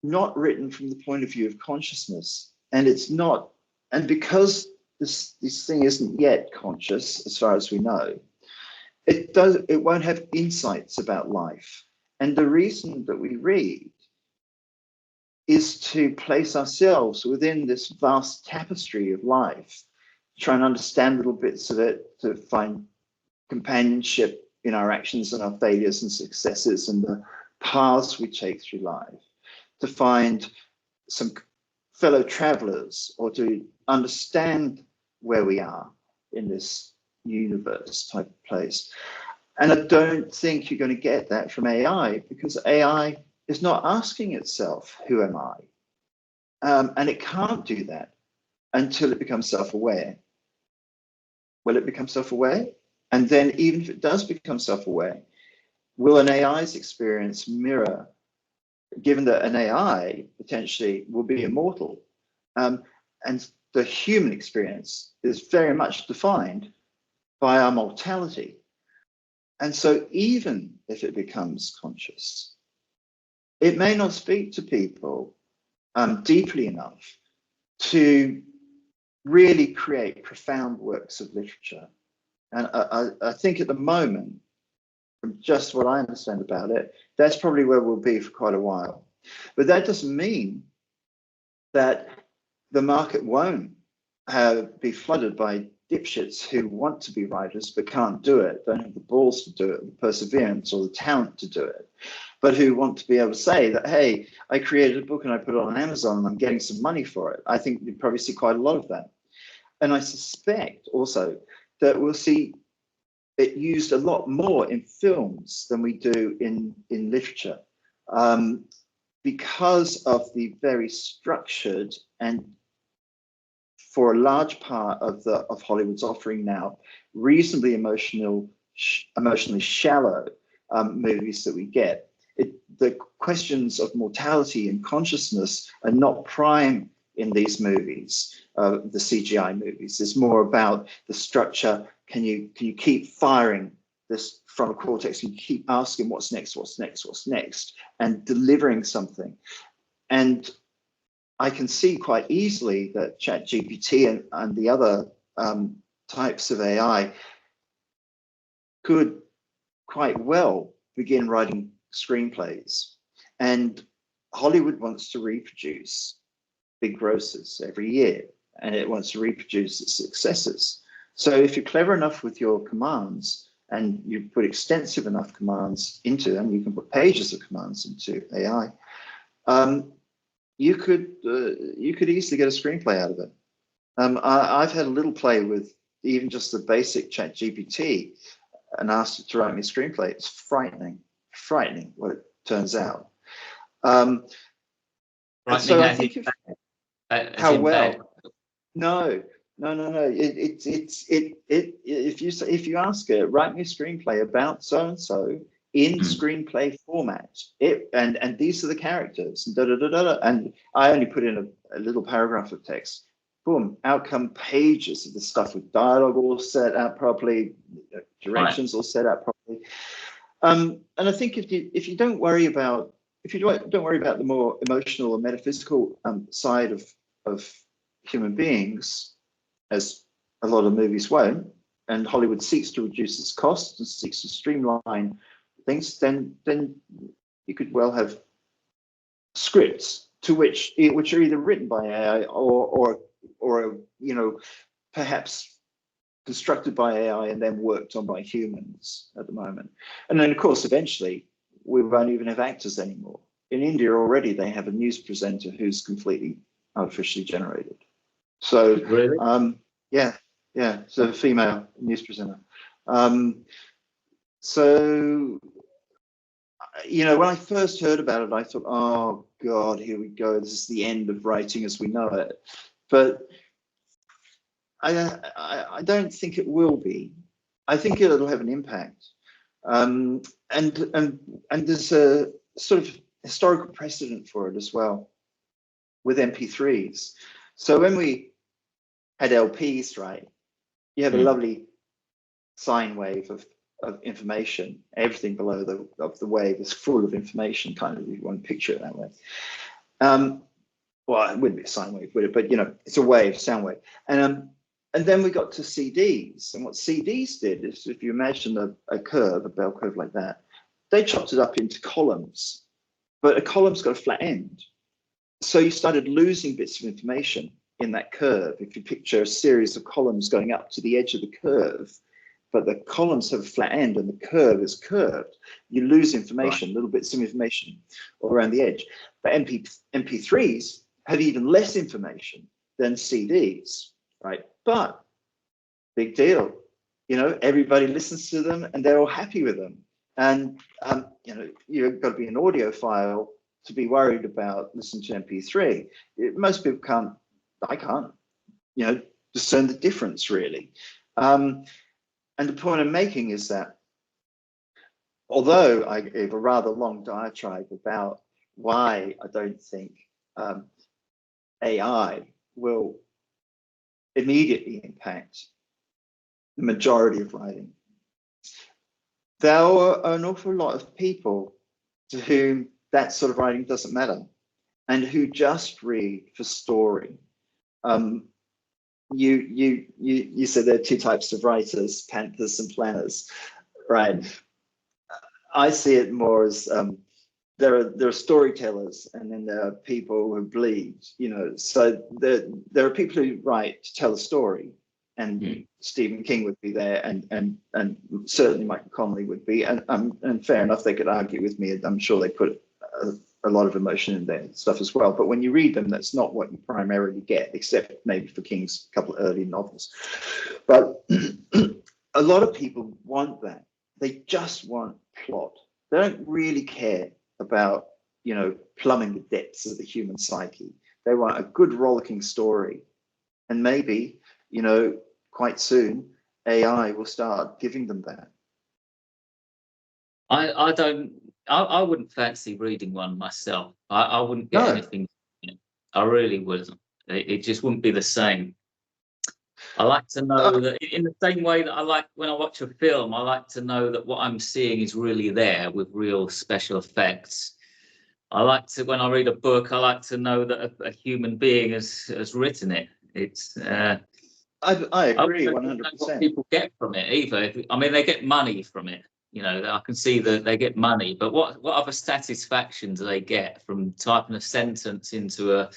not written from the point of view of consciousness. And it's not, and because this thing isn't yet conscious, as far as we know, it won't have insights about life. And the reason that we read is to place ourselves within this vast tapestry of life, try and understand little bits of it, to find companionship in our actions and our failures and successes and the paths we take through life, to find some fellow travelers, or to understand where we are in this universe type of place. And I don't think you're going to get that from AI, because AI is not asking itself, who am I? And it can't do that until it becomes self-aware. Will it become self-aware? And then even if it does become self-aware, will an AI's experience mirror, given that an AI potentially will be immortal, and the human experience is very much defined by our mortality. And so even if it becomes conscious, it may not speak to people deeply enough to really create profound works of literature. And I think at the moment, from just what I understand about it, that's probably where we'll be for quite a while. But that doesn't mean that the market won't be flooded by dipshits who want to be writers but can't do it, don't have the balls to do it, the perseverance or the talent to do it, but who want to be able to say that, hey, I created a book and I put it on Amazon and I'm getting some money for it. I think you probably see quite a lot of that. And I suspect also that we'll see it used a lot more in films than we do in literature. because of the very structured and, for a large part of Hollywood's offering now, reasonably emotionally shallow movies that we get. The questions of mortality and consciousness are not prime in these movies, the CGI movies. It's more about the structure. Can you keep firing this frontal cortex? Can you keep asking what's next, what's next, what's next, and delivering something? And I can see quite easily that ChatGPT and the other types of AI could quite well begin writing screenplays. And Hollywood wants to reproduce big grosses every year, and it wants to reproduce its successes. So if you're clever enough with your commands, and you put extensive enough commands into them, you can put pages of commands into AI, you could easily get a screenplay out of it. I've had a little play with even just the basic ChatGPT and asked it to write me a screenplay. It's frightening what it turns out. So I think how well? No. If you ask it, write me a screenplay about so and so in screenplay format. And these are the characters. And I only put in a little paragraph of text. Boom! Out come pages of the stuff with dialogue all set out properly, directions all set out properly. And I think if you don't worry about the more emotional or metaphysical side of human beings, as a lot of movies won't, and Hollywood seeks to reduce its costs and seeks to streamline things, then you could well have scripts which are either written by AI or perhaps constructed by AI and then worked on by humans at the moment. And then of course eventually we won't even have actors anymore. In India already they have a news presenter who's completely artificially generated. So
really?
So a female news presenter. So when I first heard about it, I thought, oh God, here we go. This is the end of writing as we know it. But I don't think it will be. I think it'll have an impact. And there's a sort of historical precedent for it as well with MP3s. So when we had LPs, right, you have a lovely sine wave of information. Everything below the wave is full of information, kind of, if you want to picture it that way. Well, it wouldn't be a sine wave, would it? But it's a wave, sound wave. And then we got to CDs. And what CDs did is, if you imagine a curve, a bell curve like that, they chopped it up into columns. But a column's got a flat end. So you started losing bits of information in that curve. If you picture a series of columns going up to the edge of the curve, but the columns have a flat end and the curve is curved, you lose information, little bits of information all around the edge. But MP3s have even less information than CDs, right? But big deal, everybody listens to them and they're all happy with them. And you've got to be an audiophile to be worried about listening to MP3. Most people can't. I can't, discern the difference really. And the point I'm making is that although I gave a rather long diatribe about why I don't think AI will immediately impact the majority of writing, there are an awful lot of people to whom that sort of writing doesn't matter and who just read for story. You said there are two types of writers, panthers and planners, right? I see it more as there are storytellers, and then there are people who bleed. So there are people who write to tell a story, and Stephen King would be there, and certainly Michael Connelly would be, and fair enough, they could argue with me. I'm sure they put a lot of emotion in their stuff as well. But when you read them, that's not what you primarily get, except maybe for King's couple of early novels. But a lot of people want that. They just want plot. They don't really care about plumbing the depths of the human psyche. They want a good rollicking story. And maybe, quite soon, AI will start giving them that.
I wouldn't fancy reading one myself. I wouldn't get anything. I really wouldn't. It just wouldn't be the same. I like to know that in the same way that I like when I watch a film, I like to know that what I'm seeing is really there with real special effects. I like to, when I read a book, I like to know that a human being has written it. It's
I agree 100%.
What people get from it either. I mean, they get money from it. I can see that they get money, but what other satisfaction do they get from typing a sentence into a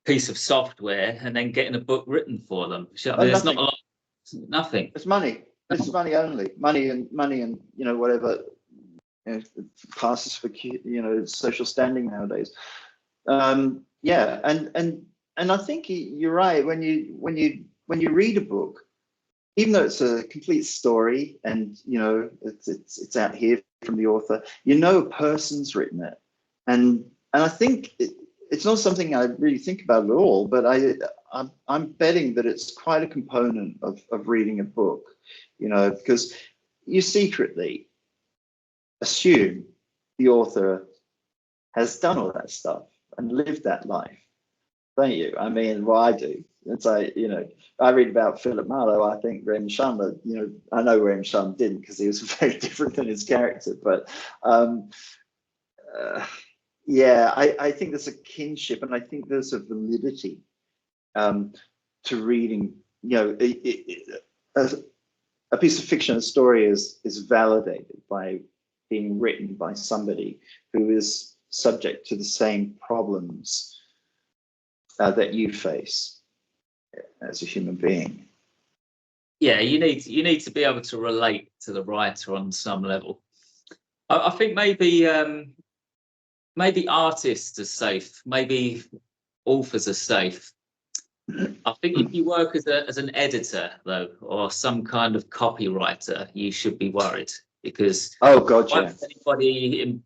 piece of software and then getting a book written for them? There's not a lot. Nothing.
It's money. It's money only. Money and whatever passes for social standing nowadays. Yeah, and I think you're right when you read a book, even though it's a complete story and it's out here from the author, a person's written it, and I think it's not something I really think about at all, but I'm betting that it's quite a component of reading a book, because you secretly assume the author has done all that stuff and lived that life, don't you? I mean, well, I do. It's like, I read about Philip Marlowe. I think Graham Shanley, I know Graham Shanley didn't, because he was very different than his character. But yeah, I think there's a kinship, and I think there's a validity to reading. A piece of fiction, a story is validated by being written by somebody who is subject to the same problems that you face as a human being.
Yeah, you need to be able to relate to the writer on some level. I think maybe artists are safe, maybe authors are safe. I think if you work as an editor though, or some kind of copywriter, you should be worried, because
oh god, yeah.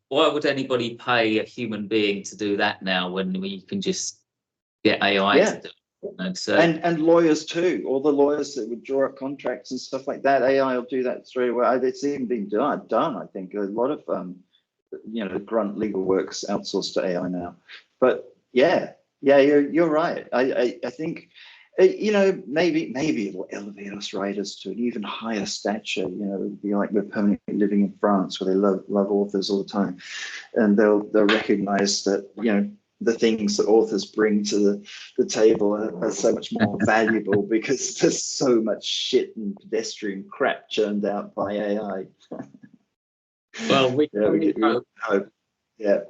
Why would anybody pay a human being to do that now when you can just get AI to do it? And
lawyers too, all the lawyers that would draw up contracts and stuff like that, AI will do that straight away. It's even been done. I think a lot of grunt legal work's outsourced to AI now. But yeah, you're right. I think maybe it will elevate us writers to an even higher stature. It'll be like we're permanently living in France, where they love authors all the time, and they'll recognize that the things that authors bring to the table are so much more valuable, because there's so much shit and pedestrian crap churned out by AI.
Well, we
hope. Yeah.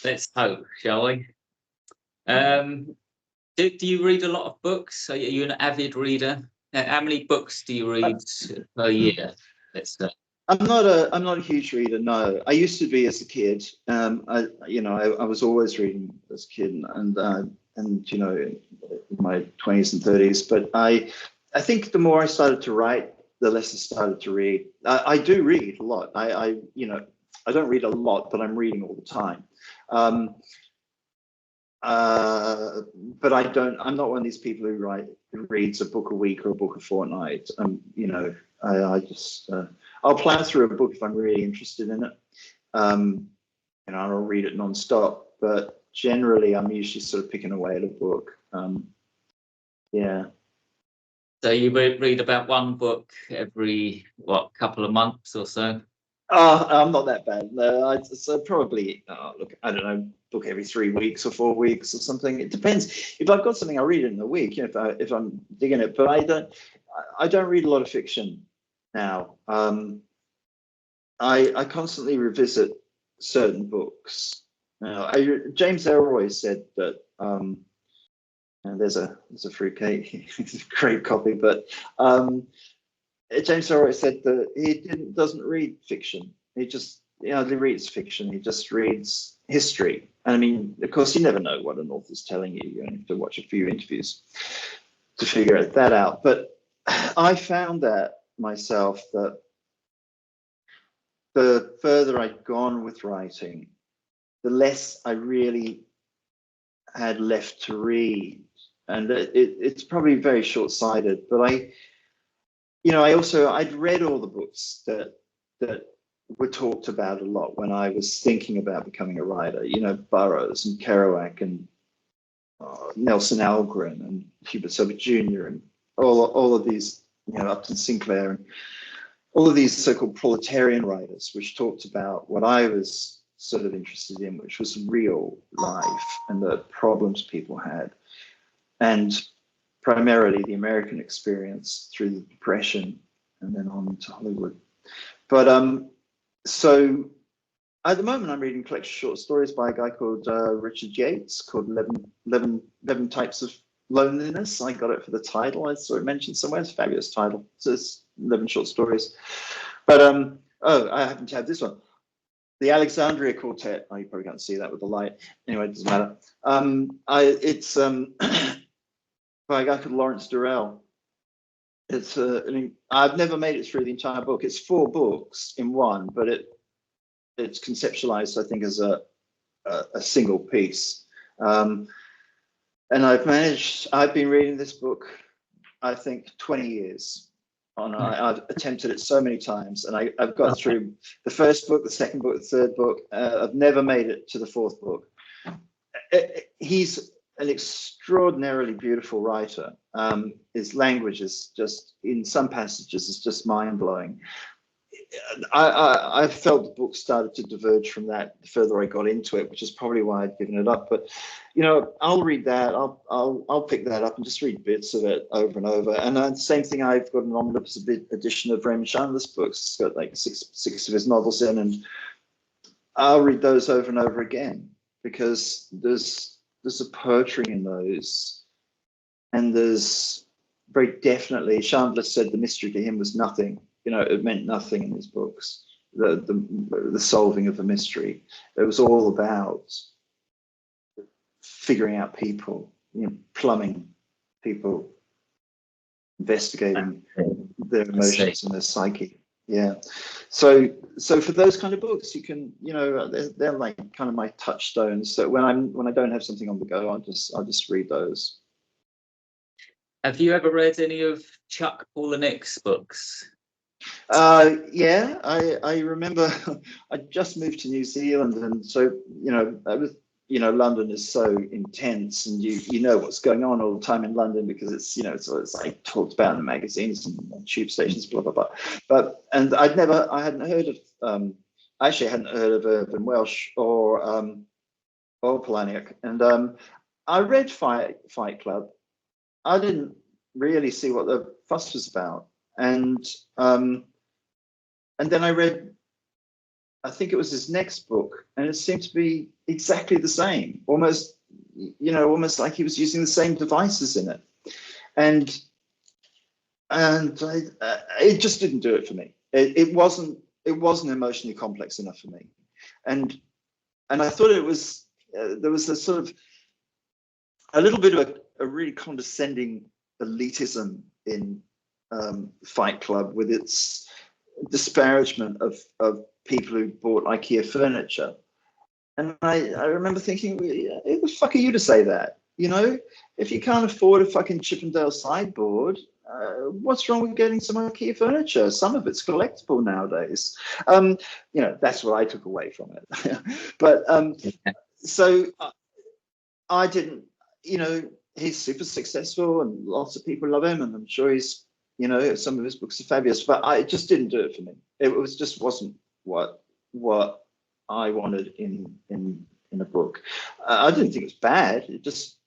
Let's hope, shall we? Do you read a lot of books? Are you an avid reader? How many books do you read per year? Let's say.
I'm not a huge reader. No, I used to be as a kid. I was always reading as a kid, and in my 20s and 30s. But I think the more I started to write, the less I started to read. I do read a lot. I don't read a lot, but I'm reading all the time. But I'm not one of these people who reads a book a week or a book a fortnight. I just I'll plow through a book if I'm really interested in it. I'll read it nonstop. But generally, I'm usually sort of picking away at a book. Yeah.
So you read about one book every couple of months or so?
I'm not that bad. No, so probably I don't know, book every 3 weeks or 4 weeks or something. It depends. If I've got something, I read it in a week. If I'm digging it, but I don't read a lot of fiction now. I constantly revisit certain books. James Elroy said that. And there's a fruitcake. It's a great copy, but. James Elroy said that he doesn't read fiction. He hardly reads fiction. He just reads history. And I mean, of course, you never know what an author's telling you. You have to watch a few interviews to figure that out. But I found that myself, that the further I'd gone with writing, the less I really had left to read. And it's probably very short-sighted, but I'd read all the books that were talked about a lot when I was thinking about becoming a writer. Burroughs and Kerouac and Nelson Algren and Hubert Sobert Jr. and all of these, Upton Sinclair and all of these so-called proletarian writers, which talked about what I was sort of interested in, which was real life and the problems people had, and primarily the American experience through the Depression and then on to Hollywood. But so at the moment, I'm reading a collection of short stories by a guy called Richard Yates called 11 Types of Loneliness. I got it for the title. I saw it mentioned somewhere. It's a fabulous title. So it's 11 short stories. But I happen to have this one. The Alexandria Quartet. Oh, you probably can't see that with the light. Anyway, it doesn't matter. It's by a guy called Lawrence Durrell. It's I've never made it through the entire book. It's 4 books in one, but it's conceptualized, I think, as a single piece. And I've been reading this book, I think, 20 years. I've attempted it so many times, and I've got through the first book, the second book, the third book. I've never made it to the 4th book. He's an extraordinarily beautiful writer. His language is just, in some passages, is just mind-blowing. I felt the book started to diverge from that the further I got into it, which is probably why I'd given it up. But I'll read that. I'll pick that up and just read bits of it over and over. And the same thing, I've got an omnibus edition of Raymond Chandler's books. It's got like six of his novels in, and I'll read those over and over again, because there's a poetry in those, and there's very definitely, Chandler said the mystery to him was nothing. It meant nothing in his books, the solving of the mystery. It was all about figuring out people, plumbing people, investigating their emotions and their psyche. Yeah. So for those kind of books, you can, they're like kind of my touchstones. So when I don't have something on the go, I'll just read those.
Have you ever read any of Chuck Palahniuk's books?
Yeah, I remember I just moved to New Zealand, and so I was, London is so intense, and you know what's going on all the time in London, because it's it's like talked about in the magazines and tube stations, blah blah blah. And I hadn't heard of actually I hadn't heard of Irvine Welsh or Palahniuk, and I read Fight Club. I didn't really see what the fuss was about. And then I read, I think it was his next book, and it seemed to be exactly the same, almost like he was using the same devices in it, and it just didn't do it for me. It wasn't emotionally complex enough for me, and I thought it was there was a sort of a little bit of a really condescending elitism in Fight Club, with its disparagement of people who bought IKEA furniture. And I remember thinking, who the fuck are you to say that? If you can't afford a fucking Chippendale sideboard, what's wrong with getting some IKEA furniture? Some of it's collectible nowadays. That's what I took away from it. But so I didn't, he's super successul and lots of people love him, and I'm sure he's, some of his books are fabulous, but it just didn't do it for me. It just wasn't what I wanted in a book. I didn't think it was bad. It just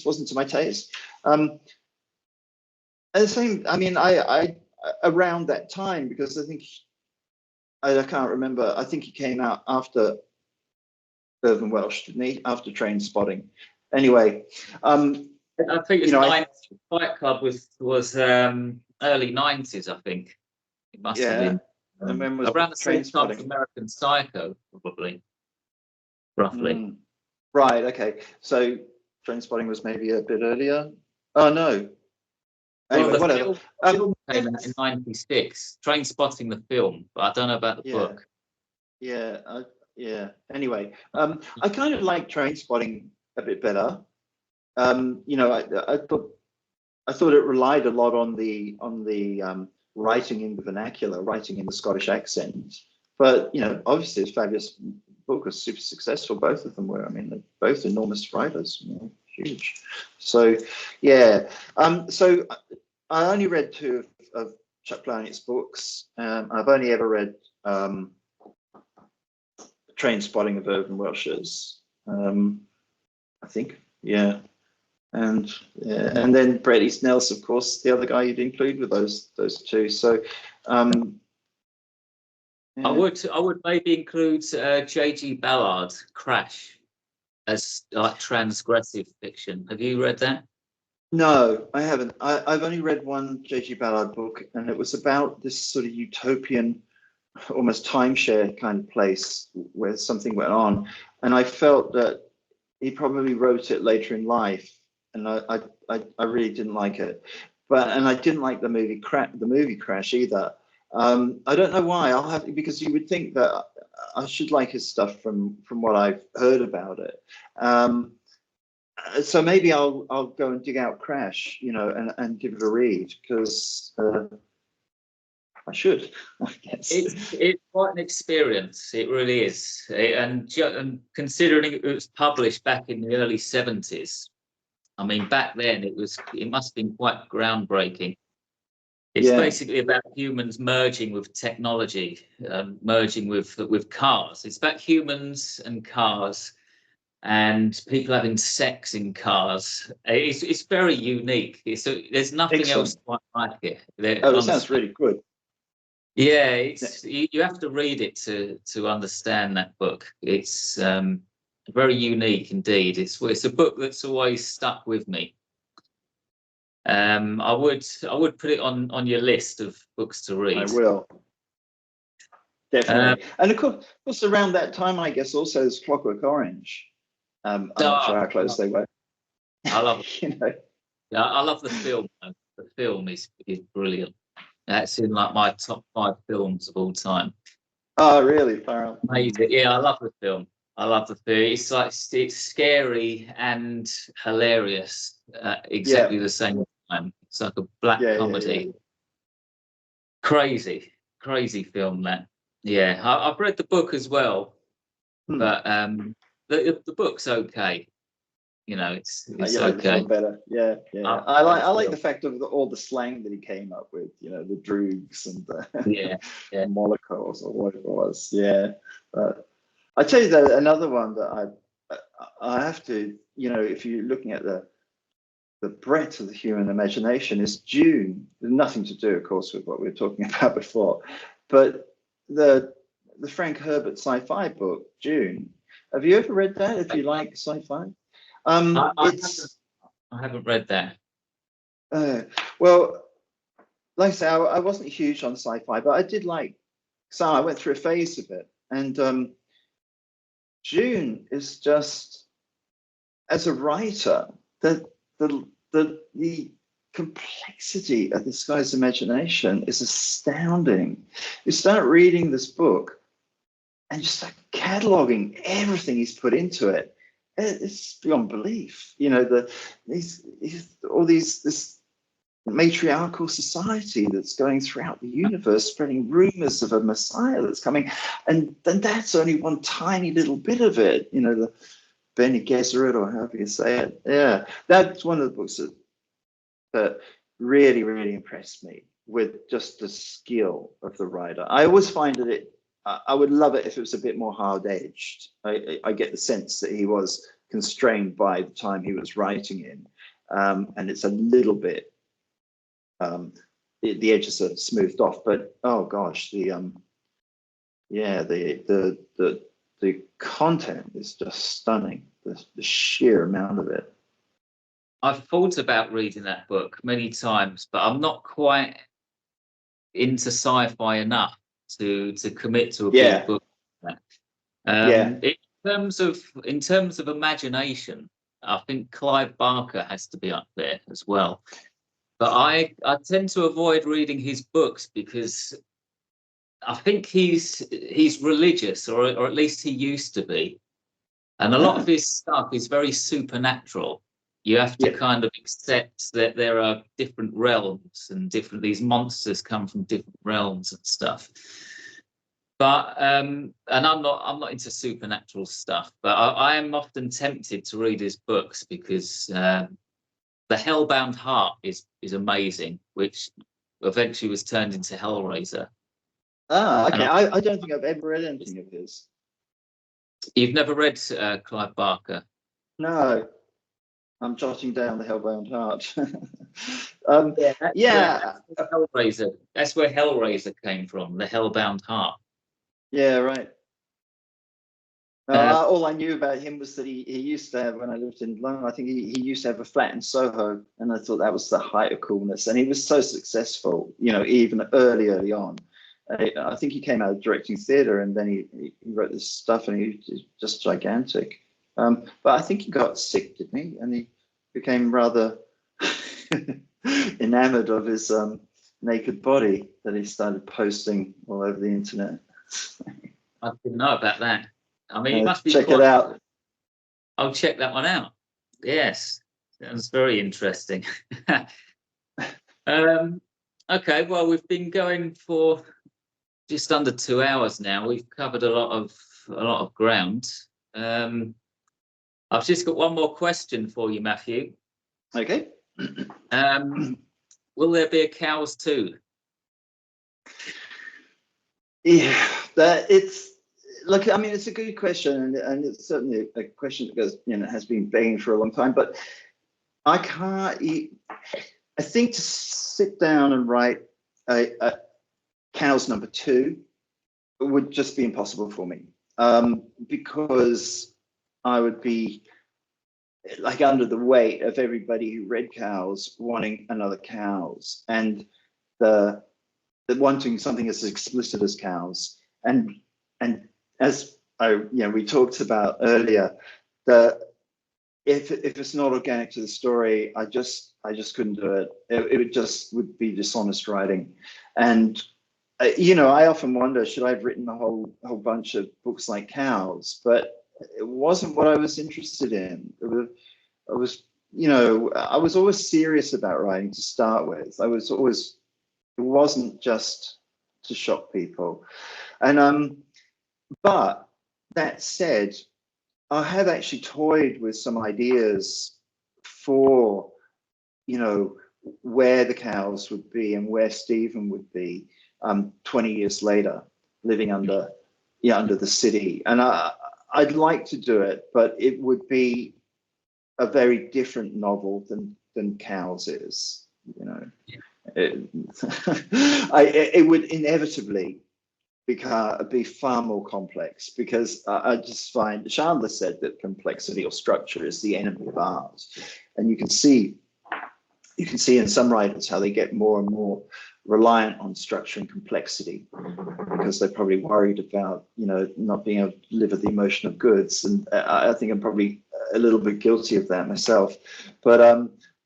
wasn't to my taste. And the same, I around that time, because I think I can't remember. I think he came out after Irvine Welsh, didn't he? After Train Spotting. Anyway.
I think it's Fight Club was early 90s, I think. It must have been around the same time as American Psycho, probably, roughly.
Right, okay. So Train Spotting was maybe a bit earlier. Oh, no. Anyway, whatever.
The film came out in 96, Train Spotting the film, but I don't know about the book.
Yeah, yeah. Anyway, I kind of like Trainspotting a bit better. You know, I thought it relied a lot on the writing in the vernacular, writing in the Scottish accent. But you know, obviously, it's a fabulous book, was super successful. Both of them were. I mean, they're both enormous writers, you know, huge. So, yeah. So I only read two of Chuck Palahniuk's books. I've only ever read Trainspotting of Urban Welshers. I think, yeah. And then Bret Easton Ellis, of course, the other guy you'd include with those two. So yeah.
I would maybe include J.G. Ballard, Crash, as like transgressive fiction. Have you read that?
No, I haven't. I've only read one J.G. Ballard book, and it was about this sort of utopian, almost timeshare kind of place where something went on, and I felt that he probably wrote it later in life, and I really didn't like it, and I didn't like the movie Crash either. I don't know why. I'll have, because you would think that I should like his stuff from what I've heard about it. So maybe I'll go and dig out Crash, you know, and give it a read, because I should, I guess.
It's quite an experience. It really is. And considering it was published back in the early 70s, I mean, back then it must have been quite groundbreaking. It's basically about humans merging with technology, merging with cars. It's about humans and cars, and people having sex in cars. It's very unique. There's nothing else quite like it.
That sounds really good.
Yeah, you have to read it to understand that book. It's very unique indeed. It's a book that's always stuck with me. I would put it on your list of books to read.
I will. Definitely. And of course, around that time, I guess also is Clockwork Orange. I'm not sure how close they were.
I love it.
You know.
Yeah, I love the film. The film is brilliant. That's in like my top 5 films of all time.
Oh, really?
Amazing. Yeah, I love the film. I love the film. It's like it's scary and hilarious at exactly the same time. It's like a black comedy.
Yeah.
Crazy film that. Yeah, I've read the book as well, but the book's okay. You know, it's okay.
Better. Yeah. I like the fact of all the slang that he came up with. You know, the droogs and the mollicles or what it was. Yeah. But I tell you that another one that I have to, you know, if you're looking at the breadth of the human imagination, is Dune. There's nothing to do, of course, with what we were talking about before, but the Frank Herbert sci-fi book, Dune. Have you ever read that? If you like sci-fi,
I haven't read that.
Well, like I say, I wasn't huge on sci-fi, but I did like. So I went through a phase of it, and Dune is just, as a writer, the complexity of this guy's imagination is astounding. You start reading this book and just start cataloging everything he's put into it. It's beyond belief. You know, this matriarchal society that's going throughout the universe, spreading rumors of a Messiah that's coming, and then that's only one tiny little bit of it. You know, the Bene Gesserit, or however you say it. Yeah, that's one of the books that really, really impressed me with just the skill of the writer. I always find that I would love it if it was a bit more hard-edged. I get the sense that he was constrained by the time he was writing in, and it's a little bit, the edges are smoothed off. But oh gosh, the content is just stunning. The sheer amount of it.
I've thought about reading that book many times, but I'm not quite into sci-fi enough to commit to a big book. In terms of imagination, I think Clive Barker has to be up there as well. But I tend to avoid reading his books because I think he's religious, or at least he used to be. And a lot of his stuff is very supernatural. You have to kind of accept that there are different realms and these monsters come from different realms and stuff. But and I'm not into supernatural stuff, but I am often tempted to read his books because The Hellbound Heart is amazing, which eventually was turned into Hellraiser.
Ah, okay. I don't think I've ever read anything of his.
You've never read Clive Barker?
No, I'm jotting down The Hellbound Heart.
Hellraiser. That's where Hellraiser came from, The Hellbound Heart.
Yeah, right. All I knew about him was that he used to have, when I lived in London, I think he used to have a flat in Soho, and I thought that was the height of coolness. And he was so successful, you know, even early on. I think he came out of directing theatre, and then he wrote this stuff, and he's just gigantic. But I think he got sick, didn't he? And he became rather enamored of his naked body that he started posting all over the internet.
I didn't know about that. I mean, it must be.
Check it out.
I'll check that one out. Yes, that was very interesting. Okay, well, we've been going for just under 2 hours now. We've covered a lot of ground. I've just got one more question for you, Matthew.
Okay.
Will there be a Cows 2?
Yeah, it's look. I mean, it's a good question, and it's certainly a question that goes, you know, has been begging for a long time. But I can't. I think to sit down and write a Cows number 2 would just be impossible for me, because I would be like under the weight of everybody who read Cows wanting another Cows, and the wanting something as explicit as Cows, and as we talked about earlier, if it's not organic to the story, I just couldn't do it. It would be dishonest writing. And I often wonder, should I have written a whole bunch of books like Cows? But it wasn't what I was interested in. I was always serious about writing to start with. It wasn't just to shock people. And but that said, I have actually toyed with some ideas for, where the Cows would be and where Stephen would be 20 years later, living under the city. And I'd like to do it, but it would be a very different novel than Cows is, It would inevitably be far more complex, because I just find Chandler said that complexity or structure is the enemy of art, and you can see in some writers how they get more and more reliant on structure and complexity because they're probably worried about not being able to deliver the emotion of goods, and I think I'm probably a little bit guilty of that myself, but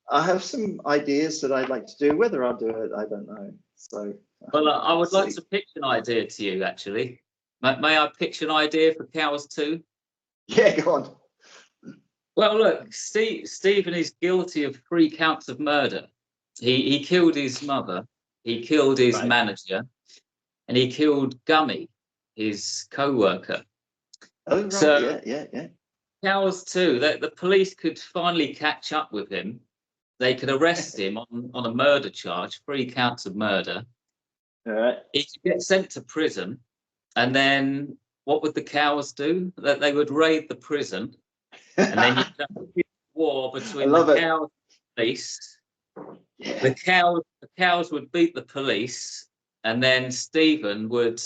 I have some ideas that I'd like to do. Whether I'll do it, I don't know. So,
well, I would like to pitch an idea to you, actually. May I pitch an idea for Cows 2?
Yeah, go on.
Well, look, Stephen is guilty of 3 counts of murder. He killed his mother, he killed his manager, and he killed Gummy, his co-worker.
Oh, right.
So,
yeah.
Cows 2, the police could finally catch up with him. They could arrest him on a murder charge, 3 counts of murder.
All right.
He could get sent to prison, and then what would the Cows do? That they would raid the prison, and then you'd have a war between the Cows and the police. Yeah. The cows would beat the police, and then Stephen would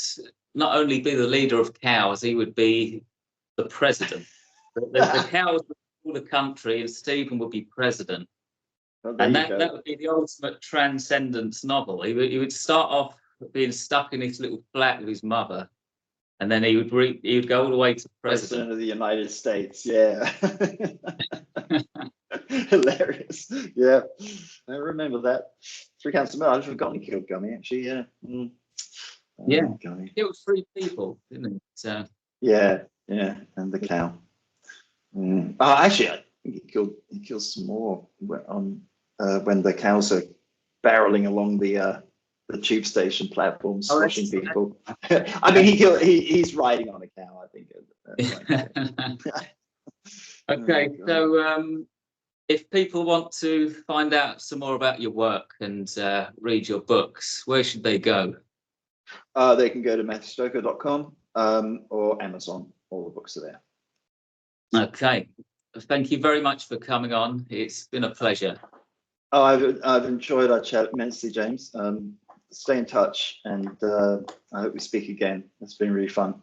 not only be the leader of Cows, he would be the president. The Cows would rule the country, and Stephen would be president.
Oh,
and that would be the ultimate transcendence novel. He would start off being stuck in his little flat with his mother, and then he would go all the way to president
of the United States. Yeah. Hilarious. Yeah, I remember that. 3 counts of murder. I've forgotten he killed Gummy, actually. Yeah.
Yeah.
Guy.
It was 3 people, didn't it? So
Yeah, and the cow. Oh, actually, I think he kills some more when the cows are barreling along the tube station platform, squashing people. I mean, he's riding on a cow, I think.
Okay,
Oh,
so if people want to find out some more about your work and read your books, where should they go?
They can go to matthewstokoe.com or Amazon. All the books are there.
Okay, thank you very much for coming on. It's been a pleasure.
Oh, I've enjoyed our chat immensely, James. Stay in touch, and I hope we speak again. It's been really fun.